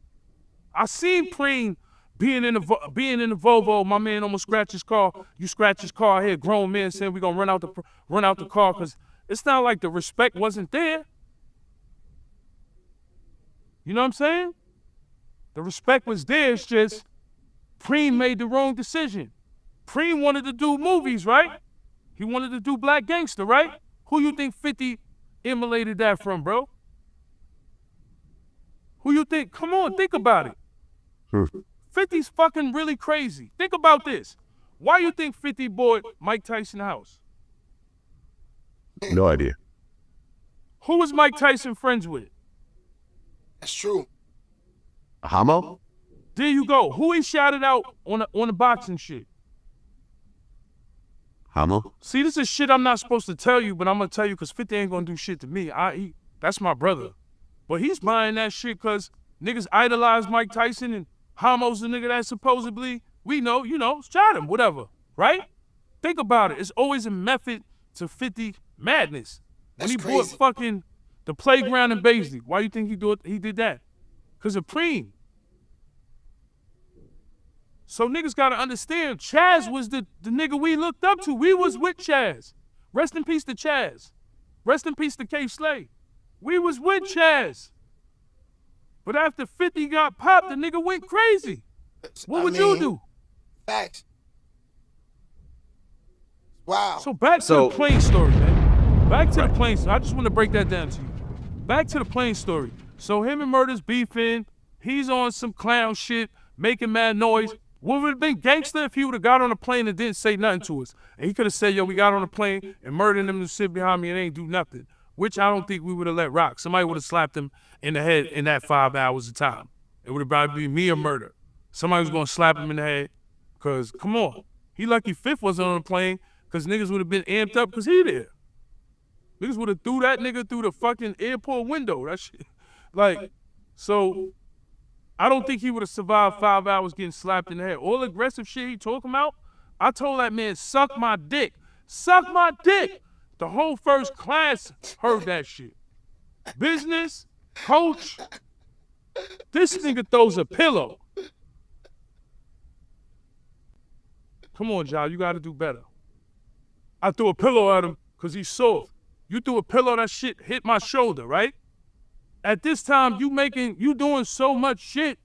Speaker 12: I seen Preem being in the Volvo. My man almost scratched his car. You scratch his car. I hear grown men saying we gonna run out the car because it's not like the respect wasn't there. You know what I'm saying? The respect was there. It's just Preem made the wrong decision. Preem wanted to do movies, right? He wanted to do Black Gangster, right? Who you think 50 emulated that from, bro? Who you think? Come on, think about it. 50's fucking really crazy. Think about this. Why you think 50 bought Mike Tyson's house?
Speaker 2: No idea.
Speaker 12: Who was Mike Tyson friends with?
Speaker 1: That's true.
Speaker 2: Hamo?
Speaker 12: There you go. Who he shouted out on the boxing shit?
Speaker 2: Hamo?
Speaker 12: See, this is shit I'm not supposed to tell you, but I'm gonna tell you because 50 ain't gonna do shit to me. That's my brother. But he's buying that shit because niggas idolize Mike Tyson and Hamo's the nigga that supposedly, we know, shot him, whatever, right? Think about it. It's always a method to 50 madness. When he bought fucking the playground in Baisley, why you think he did that? Because of Preem. So niggas gotta understand, Chaz was the nigga we looked up to. We was with Chaz. Rest in peace to Chaz. Rest in peace to K. Slay. We was with Chaz. But after 50 got popped, the nigga went crazy. What would you do?
Speaker 1: Facts. Wow.
Speaker 12: So back to the plane story, man. Back to the plane story. I just want to break that down to you. Back to the plane story. So him and Murder's beefing. He's on some clown shit, making mad noise. What would have been gangster if he would have got on the plane and didn't say nothing to us? And he could have said, yo, we got on the plane and Murder and them to sit behind me and ain't do nothing. Which I don't think we would have let rock. Somebody would have slapped him in the head in that 5 hours of time. It would have probably been me or Murder. Somebody was going to slap him in the head. Because, come on. He lucky Fifth wasn't on the plane because niggas would have been amped up because he there. Niggas would have threw that nigga through the fucking airport window. That shit. Like, so I don't think he would have survived 5 hours getting slapped in the head. All the aggressive shit he talking about, I told that man, suck my dick. Suck my dick. The whole first class heard that shit. Business, coach, this nigga throws a pillow. Come on, John, you gotta do better. I threw a pillow at him because he's soft. You threw a pillow, that shit hit my shoulder, right? At this time, you doing so much shit,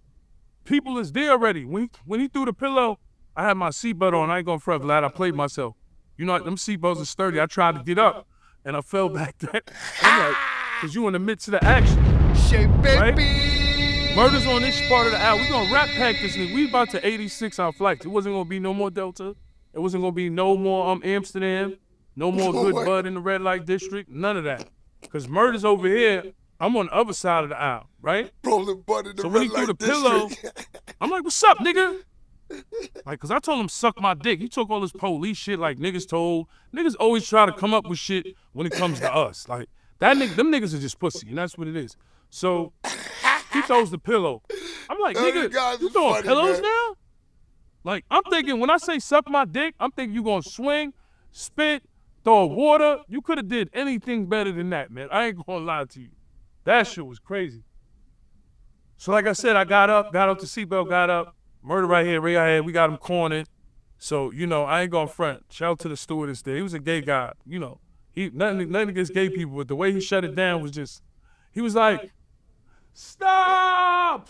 Speaker 12: people is there already. When he threw the pillow, I had my seatbelt on. I ain't gonna front, Vlad. I played myself. You know, them seatbelts are sturdy. I tried to get up, and I fell back there. I'm like, because you in the midst of the action.
Speaker 1: Shit, baby.
Speaker 12: Right? Murder's on this part of the hour. We gonna rap pack this nigga. We about to 86 our flights. It wasn't gonna be no more Delta. It wasn't gonna be no more Amsterdam. No more good bud in the red light district. None of that. Because Murder's over here. I'm on the other side of the aisle, right?
Speaker 1: Rolling bud in the
Speaker 12: so when he threw the pillow, I'm like, what's up, nigga? Like, cause I told him suck my dick. He took all this police shit like niggas told. Niggas always try to come up with shit when it comes to us. Like, that nigga, them niggas are just pussy, and that's what it is. So he throws the pillow. I'm like, nigga, you throwing pillows now? Like, I'm thinking, when I say suck my dick, I'm thinking you gonna swing, spit, throw water. You could have did anything better than that, man. I ain't gonna lie to you. That shit was crazy. So like I said, I got up the seatbelt, got up. Murder right here, right ahead. We got him cornered. So, you know, I ain't gonna front. Shout out to the stewardess there. He was a gay guy, you know. Nothing against gay people, but the way he shut it down was just, he was like, stop!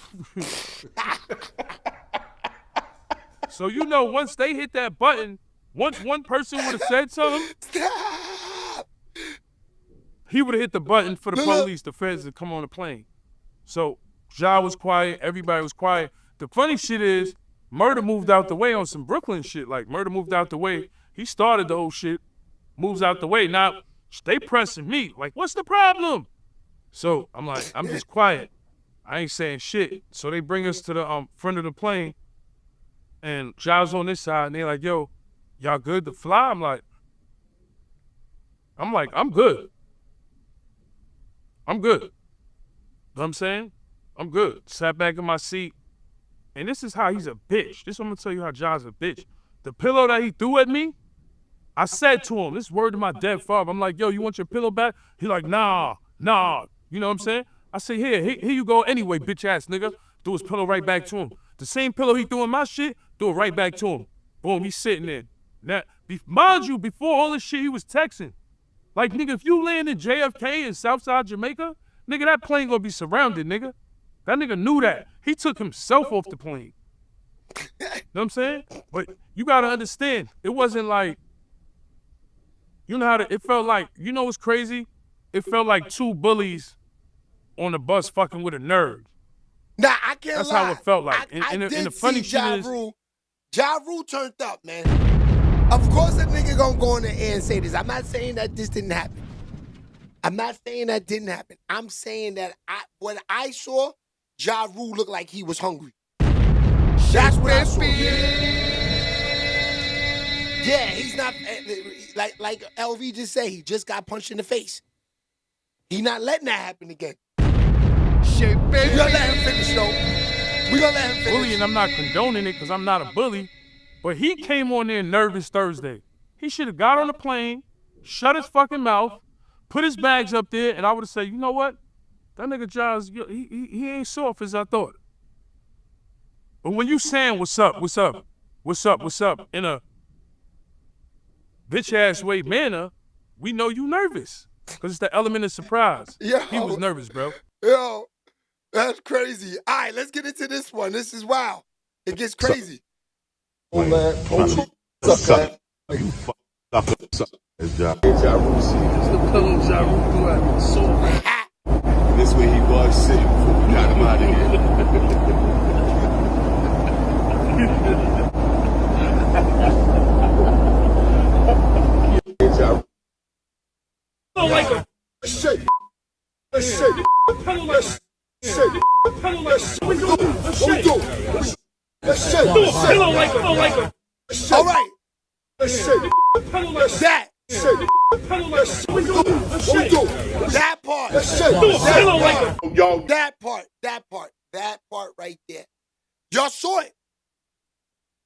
Speaker 12: So, you know, once they hit that button, once one person would have said something, stop! He would have hit the button for the police, the feds to come on the plane. So Ja was quiet, everybody was quiet. The funny shit is, Murder moved out the way on some Brooklyn shit. Like, Murder moved out the way. He started the whole shit, moves out the way. Now, they pressing me. Like, what's the problem? So, I'm like, I'm just quiet. I ain't saying shit. So they bring us to the front of the plane, and Ja's on this side, and they like, yo, y'all good to fly? I'm like, I'm good. I'm good. Know what I'm saying? I'm good. Sat back in my seat. And this is how he's a bitch. This is what I'm gonna tell you how Ja's a bitch. The pillow that he threw at me, I said to him, this word to my dead father. I'm like, yo, you want your pillow back? He like, nah. You know what I'm saying? I say, here you go anyway, bitch ass nigga. Threw his pillow right back to him. The same pillow he threw in my shit, threw it right back to him. Boom, he's sitting there. Now, mind you, before all this shit, he was texting. Like, nigga, if you land in JFK in Southside Jamaica, nigga, that plane gonna be surrounded, nigga. That nigga knew that. He took himself off the plane. You know what I'm saying? But you gotta understand, it wasn't like, you know it felt like, you know what's crazy? It felt like two bullies on the bus fucking with a nerd.
Speaker 1: Nah, I can't
Speaker 12: That's
Speaker 1: lie.
Speaker 12: how it felt like.
Speaker 1: I
Speaker 12: and
Speaker 1: did
Speaker 12: the funny
Speaker 1: see
Speaker 12: shit is,
Speaker 1: Ja Rule turned up, man. Of course a nigga gonna go in the air and say this. I'm not saying that this didn't happen. I'm not saying that didn't happen. I'm saying that when I saw, Ja Rule looked like he was hungry. That's what I saw. Yeah, he's not, like LV just said, he just got punched in the face. He not letting that happen again. Shit, baby. We gonna let him finish, though. We gonna let him finish.
Speaker 12: Bullying, I'm not condoning it because I'm not a bully, but he came on there nervous Thursday. He should have got on the plane, shut his fucking mouth, put his bags up there, and I would have said, you know what? That nigga Ja's, he ain't soft as I thought. But when you saying what's up in a bitch-ass way manner, we know you nervous. Because it's the element of surprise.
Speaker 1: Yo.
Speaker 12: He was nervous, bro.
Speaker 1: Yo, that's crazy. All right, let's get into this one. This is wild. It gets crazy.
Speaker 11: Oh, man. What's up, man? Suck. It's Ja Rule.
Speaker 12: It's the pillow Ja Rule threw at me. So bad.
Speaker 11: This way he was sitting before we got him out of here. Ja Rule.
Speaker 12: I don't like him.
Speaker 11: Shit. Let's shit. Let's shit. Let's shit.
Speaker 12: I don't like him.
Speaker 1: All right.
Speaker 11: Let's shit.
Speaker 1: That. That part. That part right there. Y'all saw it.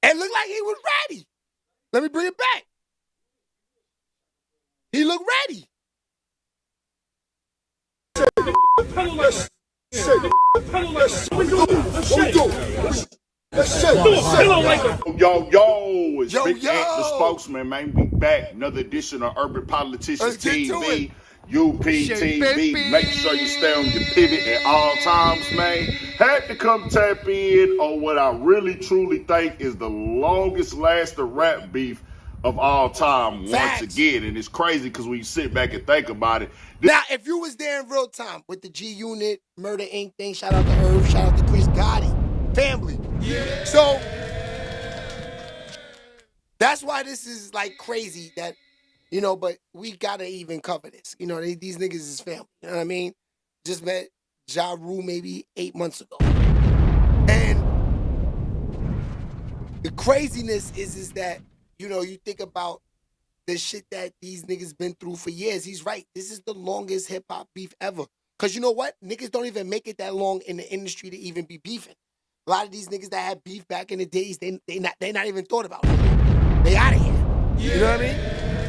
Speaker 1: It looked like he was ready. Let me bring it back. He looked ready.
Speaker 11: Yo, it's Big Ant, the spokesman, man. We back. Another edition of Urban Politicians TV, UPTV. Make sure you stay on your pivot at all times, man. Had to come tap in on what I really truly think is the longest lasting rap beef of all time once again. And it's crazy because when you sit back and think about it.
Speaker 1: Now, if you was there in real time with the G Unit, Murder Inc. thing, shout out to Irv, shout out to Chris Gotti, family. Yeah. So, that's why this is like crazy that, you know, but we gotta even cover this. You know, these niggas is family. You know what I mean? Just met Ja Rule maybe 8 months ago. And the craziness is that, you know, you think about the shit that these niggas been through for years. He's right. This is the longest hip-hop beef ever. Because you know what? Niggas don't even make it that long in the industry to even be beefing. A lot of these niggas that had beef back in the days, they not even thought about it. They out of here. Yeah. You know what I mean?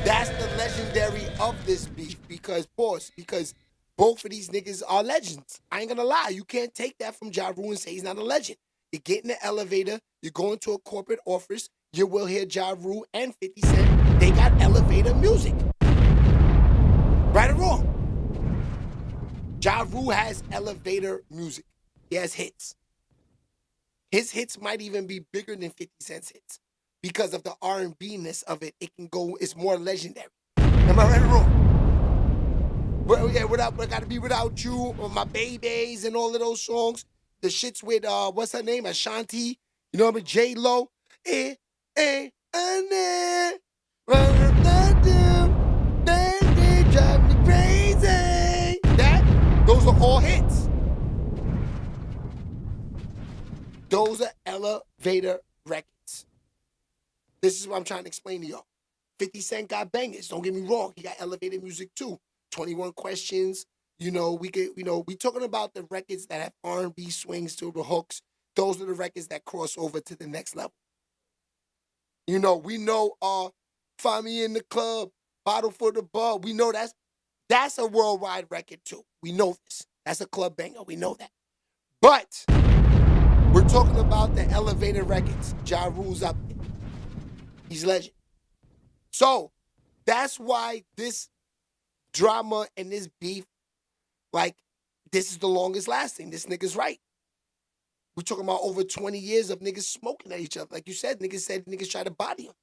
Speaker 1: That's the legendary of this beef because both of these niggas are legends. I ain't gonna lie. You can't take that from Ja Rule and say he's not a legend. You get in the elevator, you go into a corporate office, you will hear Ja Rule and 50 Cent. They got elevator music. Right or wrong? Ja Rule has elevator music. He has hits. His hits might even be bigger than 50 Cent's hits because of the R&B-ness of it. It can go, it's more legendary. Am I right or wrong? Well, yeah, I Gotta Be Without You, or My Babies, and all of those songs. The shits with, what's her name? Ashanti You know what I mean? J-Lo. Drive me crazy. Those are all hits. Those are elevator records. This is what I'm trying to explain to y'all. 50 Cent got bangers. Don't get me wrong. He got elevated music too. 21 Questions. We talking about the records that have R&B swings to the hooks. Those are the records that cross over to the next level. We know Find Me in the Club, Bottle for the Bug. We know that's a worldwide record too. We know this. That's a club banger. We know that. But we're talking about the elevated records. Ja Rule's up there. He's legend. So that's why this drama and this beef, this is the longest lasting. This nigga's right. We're talking about over 20 years of niggas smoking at each other. Like you said niggas try to body him.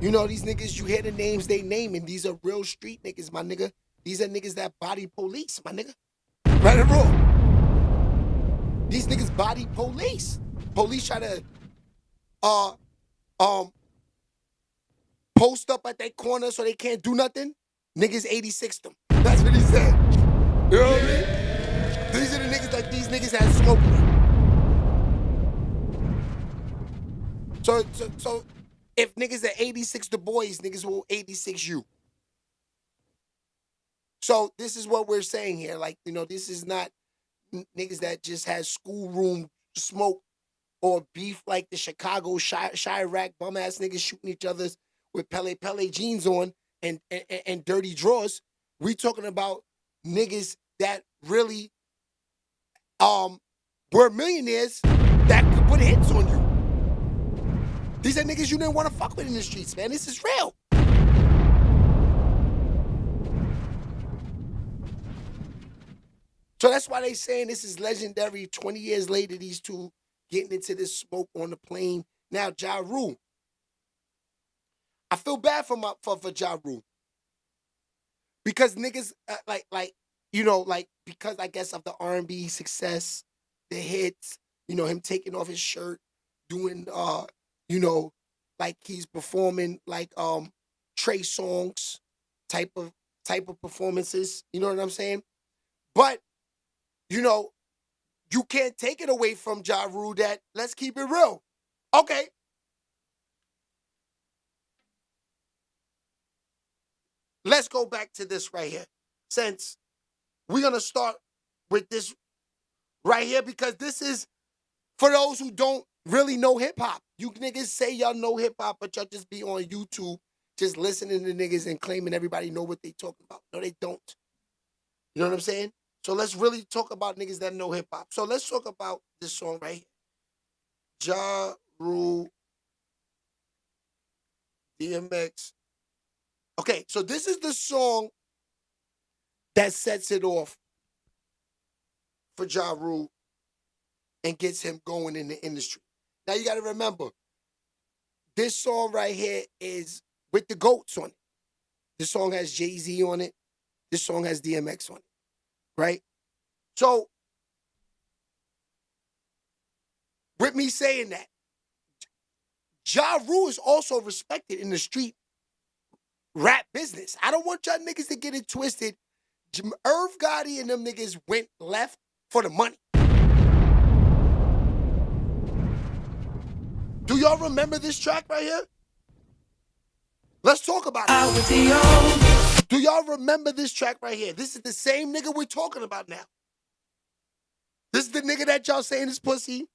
Speaker 1: These niggas, you hear the names they naming. These are real street niggas, my nigga. These are niggas that body police, my nigga. Right or wrong? These niggas body police. Police try to post up at that corner so they can't do nothing. Niggas 86'd them. That's what he said. You know what I mean? These are the niggas that these niggas had smoke with. So if niggas are 86 the boys, niggas will 86 you. So this is what we're saying here. This is not niggas that just has schoolroom smoke or beef like the Chicago Chirac bum ass niggas shooting each other with Pele jeans on and dirty drawers. We talking about niggas that really were millionaires that could put hits on you. These are niggas you didn't want to fuck with in the streets, man. This is real. So that's why they saying this is legendary. 20 years later, these two getting into this smoke on the plane. Now, Ja Rule. I feel bad for Ja Rule. Because niggas, because I guess of the R&B success, the hits, him taking off his shirt, doing, he's performing Trey songs type of performances. You know what I'm saying? But, you can't take it away from Ja Rule that, let's keep it real. Okay. Let's go back to this right here. Since we're going to start with this right here because this is for those who don't really know hip-hop. You niggas say y'all know hip-hop, but y'all just be on YouTube just listening to niggas and claiming everybody know what they talking about. No, they don't. You know what I'm saying? So let's really talk about niggas that know hip-hop. So let's talk about this song right here. Ja Rule, DMX. Okay, so this is the song that sets it off for Ja Rule and gets him going in the industry. Now you got to remember, this song right here is with the GOATs on it. This song has Jay-Z on it. This song has DMX on it, right? So, with me saying that, Ja Rule is also respected in the street rap business. I don't want y'all niggas to get it twisted. Irv Gotti and them niggas went left for the money. Do y'all remember this track right here? Let's talk about it. Do y'all remember this track right here? This is the same nigga we're talking about now. This is the nigga that y'all saying is pussy.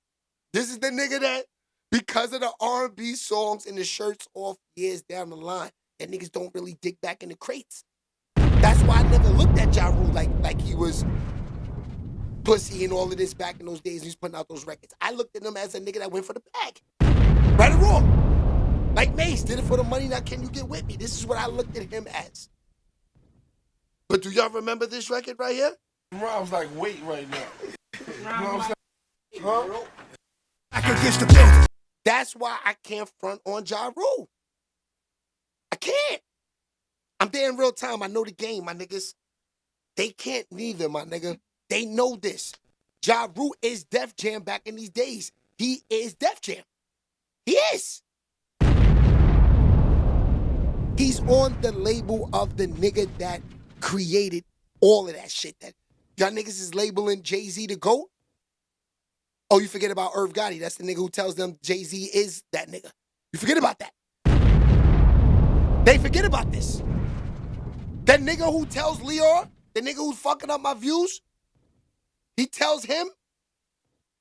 Speaker 1: This is the nigga that, because of the R&B songs and the shirts off years down the line, that niggas don't really dig back in the crates. That's why I never looked at Ja Rule like he was pussy and all of this back in those days. He was putting out those records. I looked at him as a nigga that went for the bag. Right or wrong? Like Mace did it for the money. Now can you get with me? This is what I looked at him as. But do y'all remember this record right here?
Speaker 13: Rob's like, wait right now. You know what I'm saying? Huh?
Speaker 1: I can get the building. That's why I can't front on Ja Rule. I can't. I'm there in real time. I know the game, my niggas. They can't neither, my nigga. They know this. Ja Rule is Def Jam back in these days. He is Def Jam. He is. He's on the label of the nigga that created all of that shit. That y'all niggas is labeling Jay-Z the GOAT. Oh, you forget about Irv Gotti. That's the nigga who tells them Jay-Z is that nigga. You forget about that. They forget about this. That nigga who tells Leor, the nigga who's fucking up my views, he tells him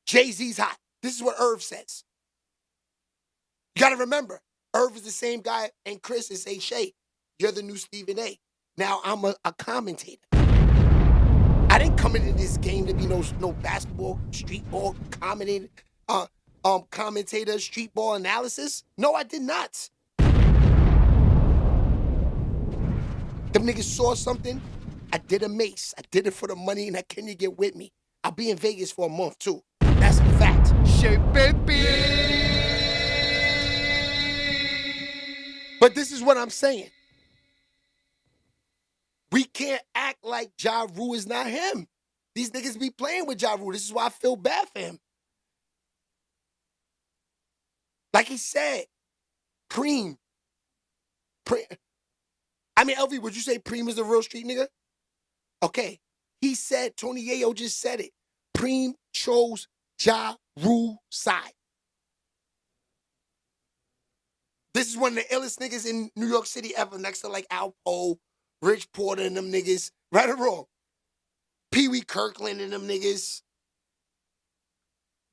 Speaker 1: Jay-Z's hot. This is what Irv says. You gotta remember, Irv is the same guy and Chris is say, Shay, you're the new Stephen A. Now I'm a commentator. I didn't come into this game to be no basketball, street ball commentator, street ball analysis. No, I did not. Them niggas saw something. I did a Mace. I did it for the money, and can you get with me? I'll be in Vegas for a month too. That's a fact. Shit, baby. But this is what I'm saying. We can't act like Ja Rule is not him. These niggas be playing with Ja Rule. This is why I feel bad for him. Like he said, Preem. I mean, LV, would you say Preem is the real street nigga? Okay. He said, Tony Yayo just said it. Preem chose Ja Rule side. This is one of the illest niggas in New York City ever, next to like Al Poe, Rich Porter and them niggas. Right or wrong? Pee Wee Kirkland and them niggas.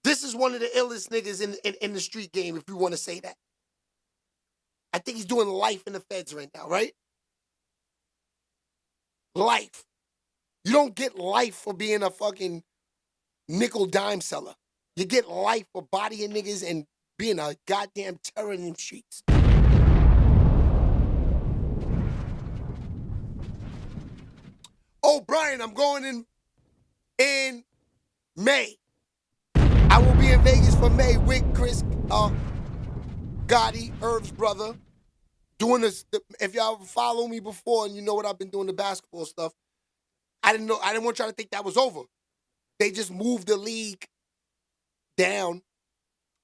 Speaker 1: This is one of the illest niggas in the street game, if you want to say that. I think he's doing life in the feds right now, right? Life. You don't get life for being a fucking nickel dime seller. You get life for bodying niggas and being a goddamn terror in them streets. Oh, Brian, I'm going in May. I will be in Vegas for May with Chris Gotti, Irv's brother, doing this. If y'all follow me before and you know what I've been doing, the basketball stuff, I didn't want y'all to think that was over. They just moved the league down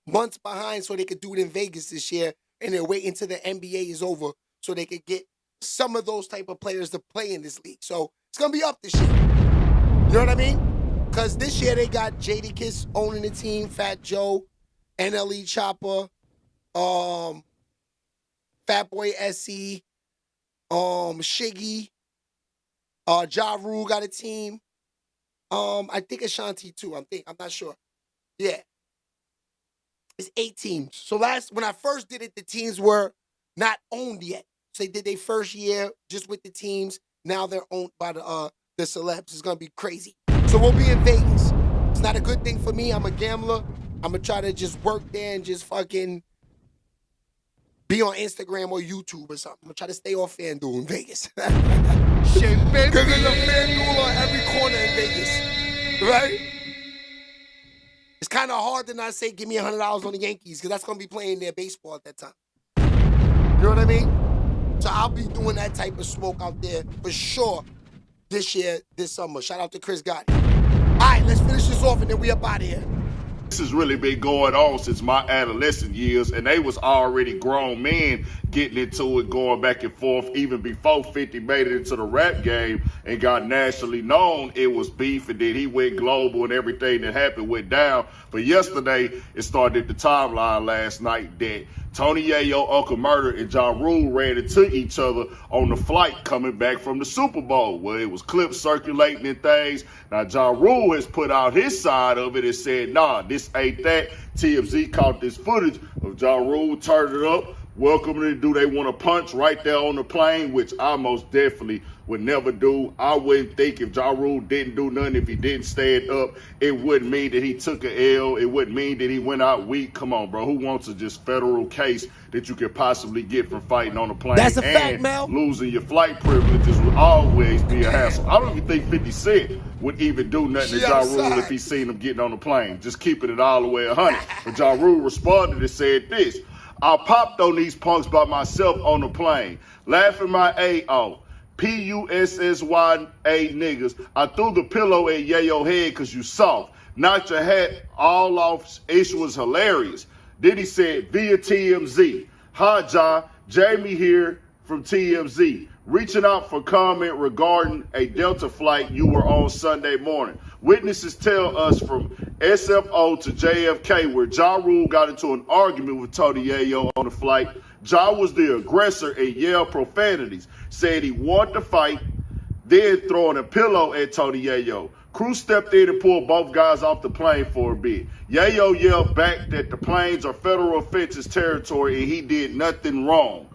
Speaker 1: months behind so they could do it in Vegas this year, and they're waiting until the NBA is over so they could get some of those type of players to play in this league. So it's going to be up this year. You know what I mean? Because this year they got J.D. Kiss owning the team, Fat Joe, NLE Chopper, Fat Boy SC, Shiggy, Ja Rule got a team. I think Ashanti too. I'm not sure. Yeah. It's 8 teams. So when I first did it, the teams were not owned yet. So they did their first year just with the teams. Now they're owned by the celebs. It's gonna be crazy. So we'll be in Vegas. It's not a good thing for me. I'm a gambler. I'm gonna try to just work there and just fucking be on Instagram or YouTube or something. I'm gonna try to stay off FanDuel in Vegas. Shit, baby. Because there's a FanDuel on every corner in Vegas. Right? It's kind of hard to not say, give me $100 on the Yankees, because that's going to be playing their baseball at that time. You know what I mean? So I'll be doing that type of smoke out there for sure this year, this summer. Shout out to Chris Gotti. All right, let's finish this off and then we up out of here.
Speaker 11: This has really been going on since my adolescent years, and they was already grown men getting into it, going back and forth. Even before 50 made it into the rap game and got nationally known, it was beef, and then he went global and everything that happened went down. But yesterday, it started the timeline last night that Tony Yayo, Uncle Murder, and Ja Rule ran into each other on the flight coming back from the Super Bowl, where it was clips circulating and things. Now, Ja Rule has put out his side of it and said, nah, this ain't that. TMZ caught this footage of Ja Rule turning it up, welcoming to do they want to punch right there on the plane, which I most definitely would never do. I wouldn't think if Ja Rule didn't do nothing, if he didn't stand up, it wouldn't mean that he took an L. It wouldn't mean that he went out weak. Come on, bro. Who wants a just federal case that you could possibly get from fighting on a plane?
Speaker 1: That's a fact, Mel.
Speaker 11: Losing your flight privileges would always be a hassle. I don't even think 50 Cent would even do nothing to Ja Rule if he seen him getting on the plane. Just keeping it all the way 100. But Ja Rule responded and said this: I popped on these punks by myself on the plane, laughing my A off. Pussya niggas. I threw the pillow at Yayo head because you soft. Knocked your hat all off. Ish was hilarious. Then he said, via TMZ. Hi, Ja. Jamie here from TMZ. Reaching out for comment regarding a Delta flight you were on Sunday morning. Witnesses tell us from SFO to JFK where Ja Rule got into an argument with Tony Yayo on the flight. Ja was the aggressor and yelled profanities. Said he wanted to fight, then throwing a pillow at Tony Yayo. Crew stepped in and pulled both guys off the plane for a bit. Yayo yelled back that the planes are federal offenses territory and he did nothing wrong.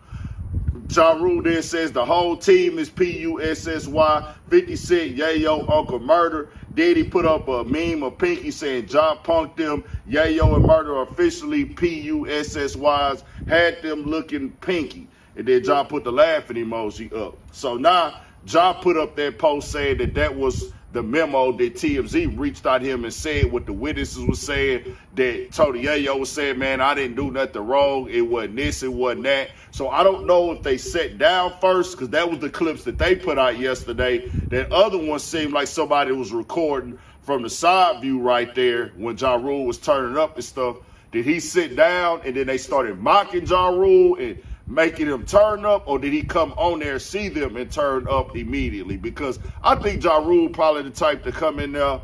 Speaker 11: Ja Rule then says the whole team is PUSSY, 50 Cent, Yayo, Uncle Murder. Then he put up a meme of Pinky saying Ja punked them, Yayo and Murder are officially PUSSYs, had them looking pinky. And then Ja put the laughing emoji up. So now Ja put up that post saying that that was the memo that TMZ reached out to him and said what the witnesses were saying, that Tony Yayo was saying, man, I didn't do nothing wrong. It wasn't this, it wasn't that. So I don't know if they sat down first, because that was the clips that they put out yesterday. That other one seemed like somebody was recording from the side view right there when Ja Rule was turning up and stuff. Did he sit down and then they started mocking Ja Rule and making him turn up, or did he come on there, see them, and turn up immediately? Because I think Ja Rule probably the type to come in there,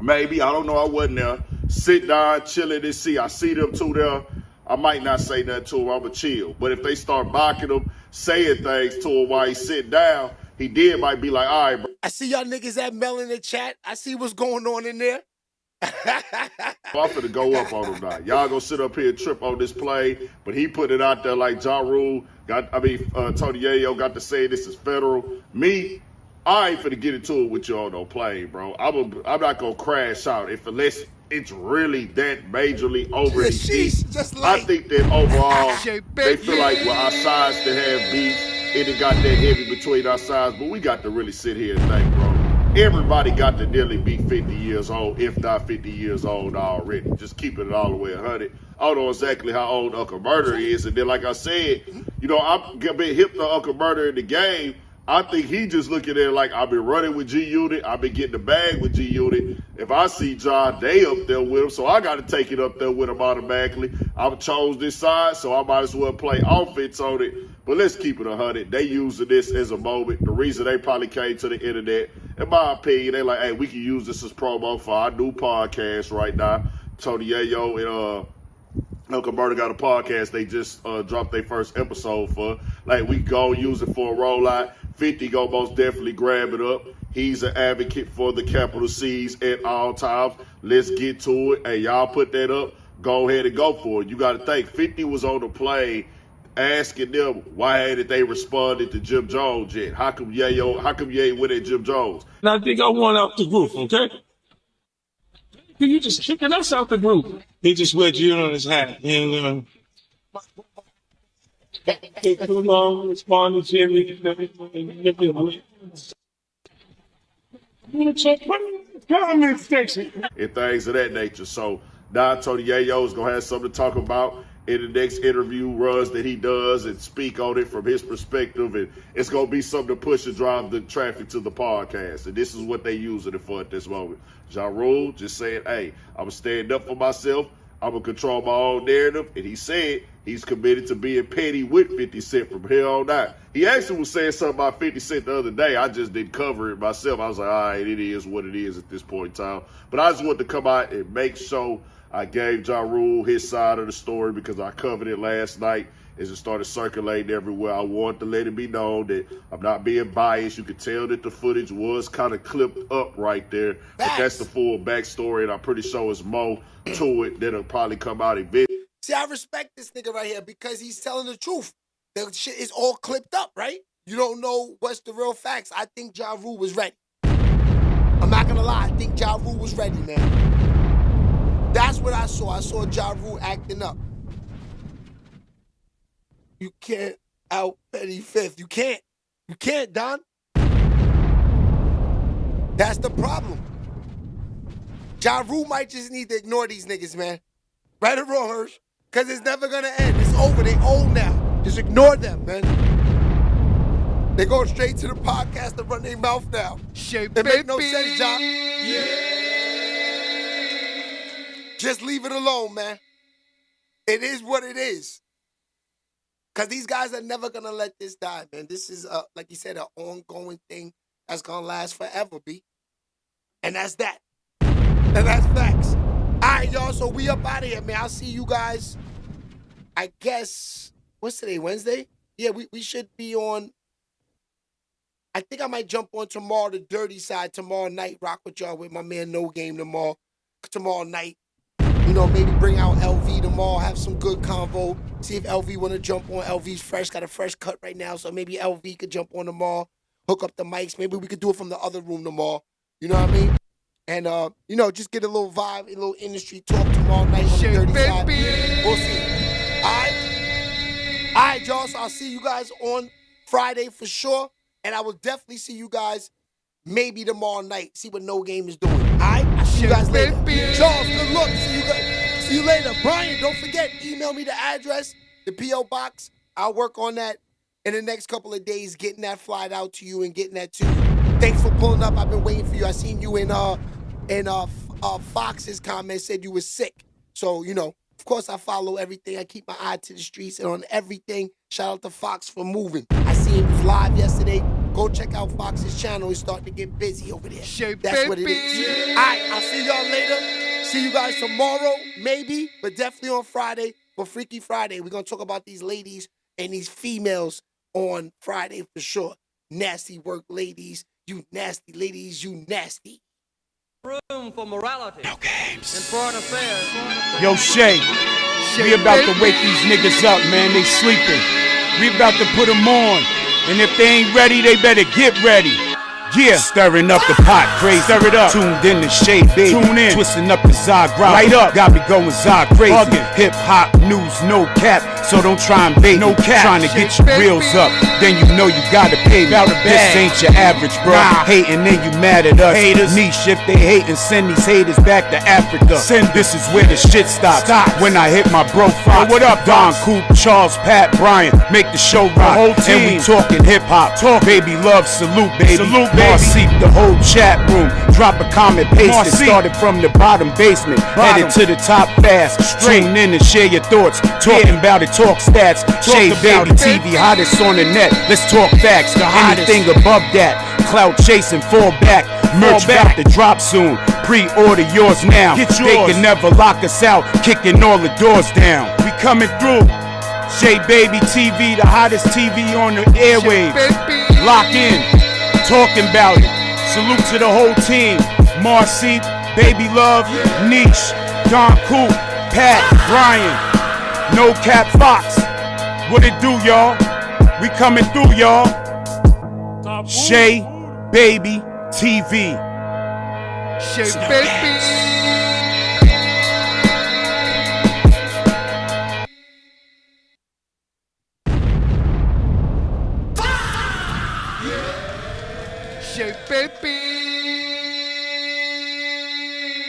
Speaker 11: maybe, I don't know, I wasn't there, sit down, chilling and see. I see them two there. I might not say nothing to him, I'ma chill. But if they start mocking him, saying things to him while he sit down, he might be like, all right, bro.
Speaker 1: I see y'all niggas at Mel in the chat. I see what's going on in there.
Speaker 11: I'm finna go up on him now. Y'all gonna sit up here and trip on this play, but he put it out there like Ja Rule Tony Yayo got to say this is federal. Me, I ain't finna get into it with you on no plane, bro. I'm not gonna crash out unless it's really that majorly over his feet. I think that overall they feel like our sides to have beef, it got that heavy between our sides, but we got to really sit here and think, bro. Everybody got to nearly be 50 years old, if not 50 years old already. Just keeping it all the way 100. I don't know exactly how old Uncle Murder is. And then, like I said, you know, I've been hip to Uncle Murder in the game. I think he just looking at it like, I've been running with G-Unit. I've been getting the bag with G-Unit. If I see John, they up there with him, so I got to take it up there with him automatically. I've chose this side, so I might as well play offense on it. But let's keep it 100. They using this as a moment. The reason they probably came to the internet, in my opinion, they like, hey, we can use this as promo for our new podcast right now. Tony Yayo and Uncle Murder got a podcast. They just dropped their first episode for. Like, we go use it for a rollout. 50 go most definitely grab it up. He's an advocate for the capital C's at all times. Let's get to it. Hey, y'all put that up. Go ahead and go for it. You got to think 50 was on the plane asking them why hadn't they responded to Jim Jones yet? How come you ain't with at Jim Jones?
Speaker 14: And I think I won out the group, okay? You just kicking us out the group. He just wear you on his hat. And take too long, respond to Jimmy. Comment section.
Speaker 11: And things of that nature. So now Tony Yayo is gonna have something to talk about in the next interview runs that he does and speak on it from his perspective, and it's gonna be something to push and drive the traffic to the podcast. And this is what they using it for at this moment. Ja Rule just saying, hey, I'm gonna stand up for myself. I'm gonna control my own narrative. And he said he's committed to being petty with 50 Cent from here on out. He actually was saying something about 50 Cent the other day. I just didn't cover it myself. I was like, all right, it is what it is at this point in time. But I just wanted to come out and make sure I gave Ja Rule his side of the story, because I covered it last night as it started circulating everywhere. I wanted to let it be known that I'm not being biased. You could tell that the footage was kind of clipped up right there. But that's the full backstory, and I'm pretty sure there's more to it that'll probably come out eventually.
Speaker 1: See, I respect this nigga right here because he's telling the truth. The shit is all clipped up, right? You don't know what's the real facts. I think Ja Rule was ready. I'm not gonna lie. I think Ja Rule was ready, man. That's what I saw. I saw Ja Rule acting up. You can't out Petty Fifth. You can't. You can't, Don. That's the problem. Ja Rule might just need to ignore these niggas, man. Right or wrong, Hirsch? Because it's never going to end. It's over. They own now. Just ignore them, man. They go straight to the podcast and run their mouth now. It make no sense, Ja. Yeah. Just leave it alone, man. It is what it is. Because these guys are never going to let this die, man. This is, like you said, an ongoing thing that's going to last forever, B. And that's that. And that's facts. All right, y'all, so we up out of here, man. I'll see you guys, I guess, what's today, Wednesday? Yeah, we should be on, I think I might jump on tomorrow, the dirty side, tomorrow night, rock with y'all with my man No Game tomorrow night. You know, maybe bring out LV tomorrow, have some good convo. See if LV want to jump on. LV's fresh, got a fresh cut right now, so maybe LV could jump on tomorrow, hook up the mics. Maybe we could do it from the other room tomorrow. You know what I mean? And, you know, just get a little vibe, a little industry talk tomorrow night on the dirty side. We'll see. All right, y'all, so I'll see you guys on Friday for sure. And I will definitely see you guys maybe tomorrow night. See what No Game is doing. All right? I'll see you guys later. Charles, good luck. See you later. Brian, don't forget, email me the address, the P.O. box. I'll work on that in the next couple of days, getting that flight out to you and getting that to you. Thanks for pulling up. I've been waiting for you. I seen you in Fox's comments, said you were sick. So, you know, of course I follow everything. I keep my eye to the streets and on everything. Shout out to Fox for moving. I seen he was live yesterday. Go check out Fox's channel. He's starting to get busy over there. That's what it is. All right, I'll see y'all later. See you guys tomorrow, maybe, but definitely on Friday for Freaky Friday. We're going to talk about these ladies and these females on Friday for sure. Nasty work, ladies. You nasty ladies, you nasty.
Speaker 15: Room for morality. No games. And foreign affairs.
Speaker 16: Yo, Shay, we about to wake these niggas up, man. They sleeping. We about to put them on. And if they ain't ready, they better get ready. Yeah, stirring up the pot, crazy. Stir it up. Tuned in to Shea Baby. Tune in. Twisting up the Zog Right up. Got me going Zog crazy. Hip hop news, no cap. So don't try and bait. No cap. Trying to get your reels up. Then you know you gotta pay me. This ain't your average, bro. Hating, then you mad at us. Haters. Niche if they hating, send these haters back to Africa. This is where the shit stops. When I hit my bro Fox. What up, Don Coop, Charles, Pat, Brian. Make the show rock. Whole team. And we talking hip hop. Baby love, salute, baby. Salute, baby. Marcy, the whole chat room. Drop a comment, paste it. Started from the bottom basement. Headed to the top fast. Tune in and share your thoughts. Talking about it, talk stats. SHEABABYTV, hottest on the net. Let's talk facts. Anything above that. Cloud chasing, fall back. Merch about to drop soon. Pre-order yours now. They can never lock us out. Kicking all the doors down. We coming through. SHEABABYTV, the hottest TV on the airwaves. Lock in. Talking about it. Salute to the whole team. Marcy, Baby Love, Niche, Don Coop, Pat, Brian, No Cap Fox. What it do, y'all? We coming through, y'all. SHEABABYTV.
Speaker 17: SHEABABY.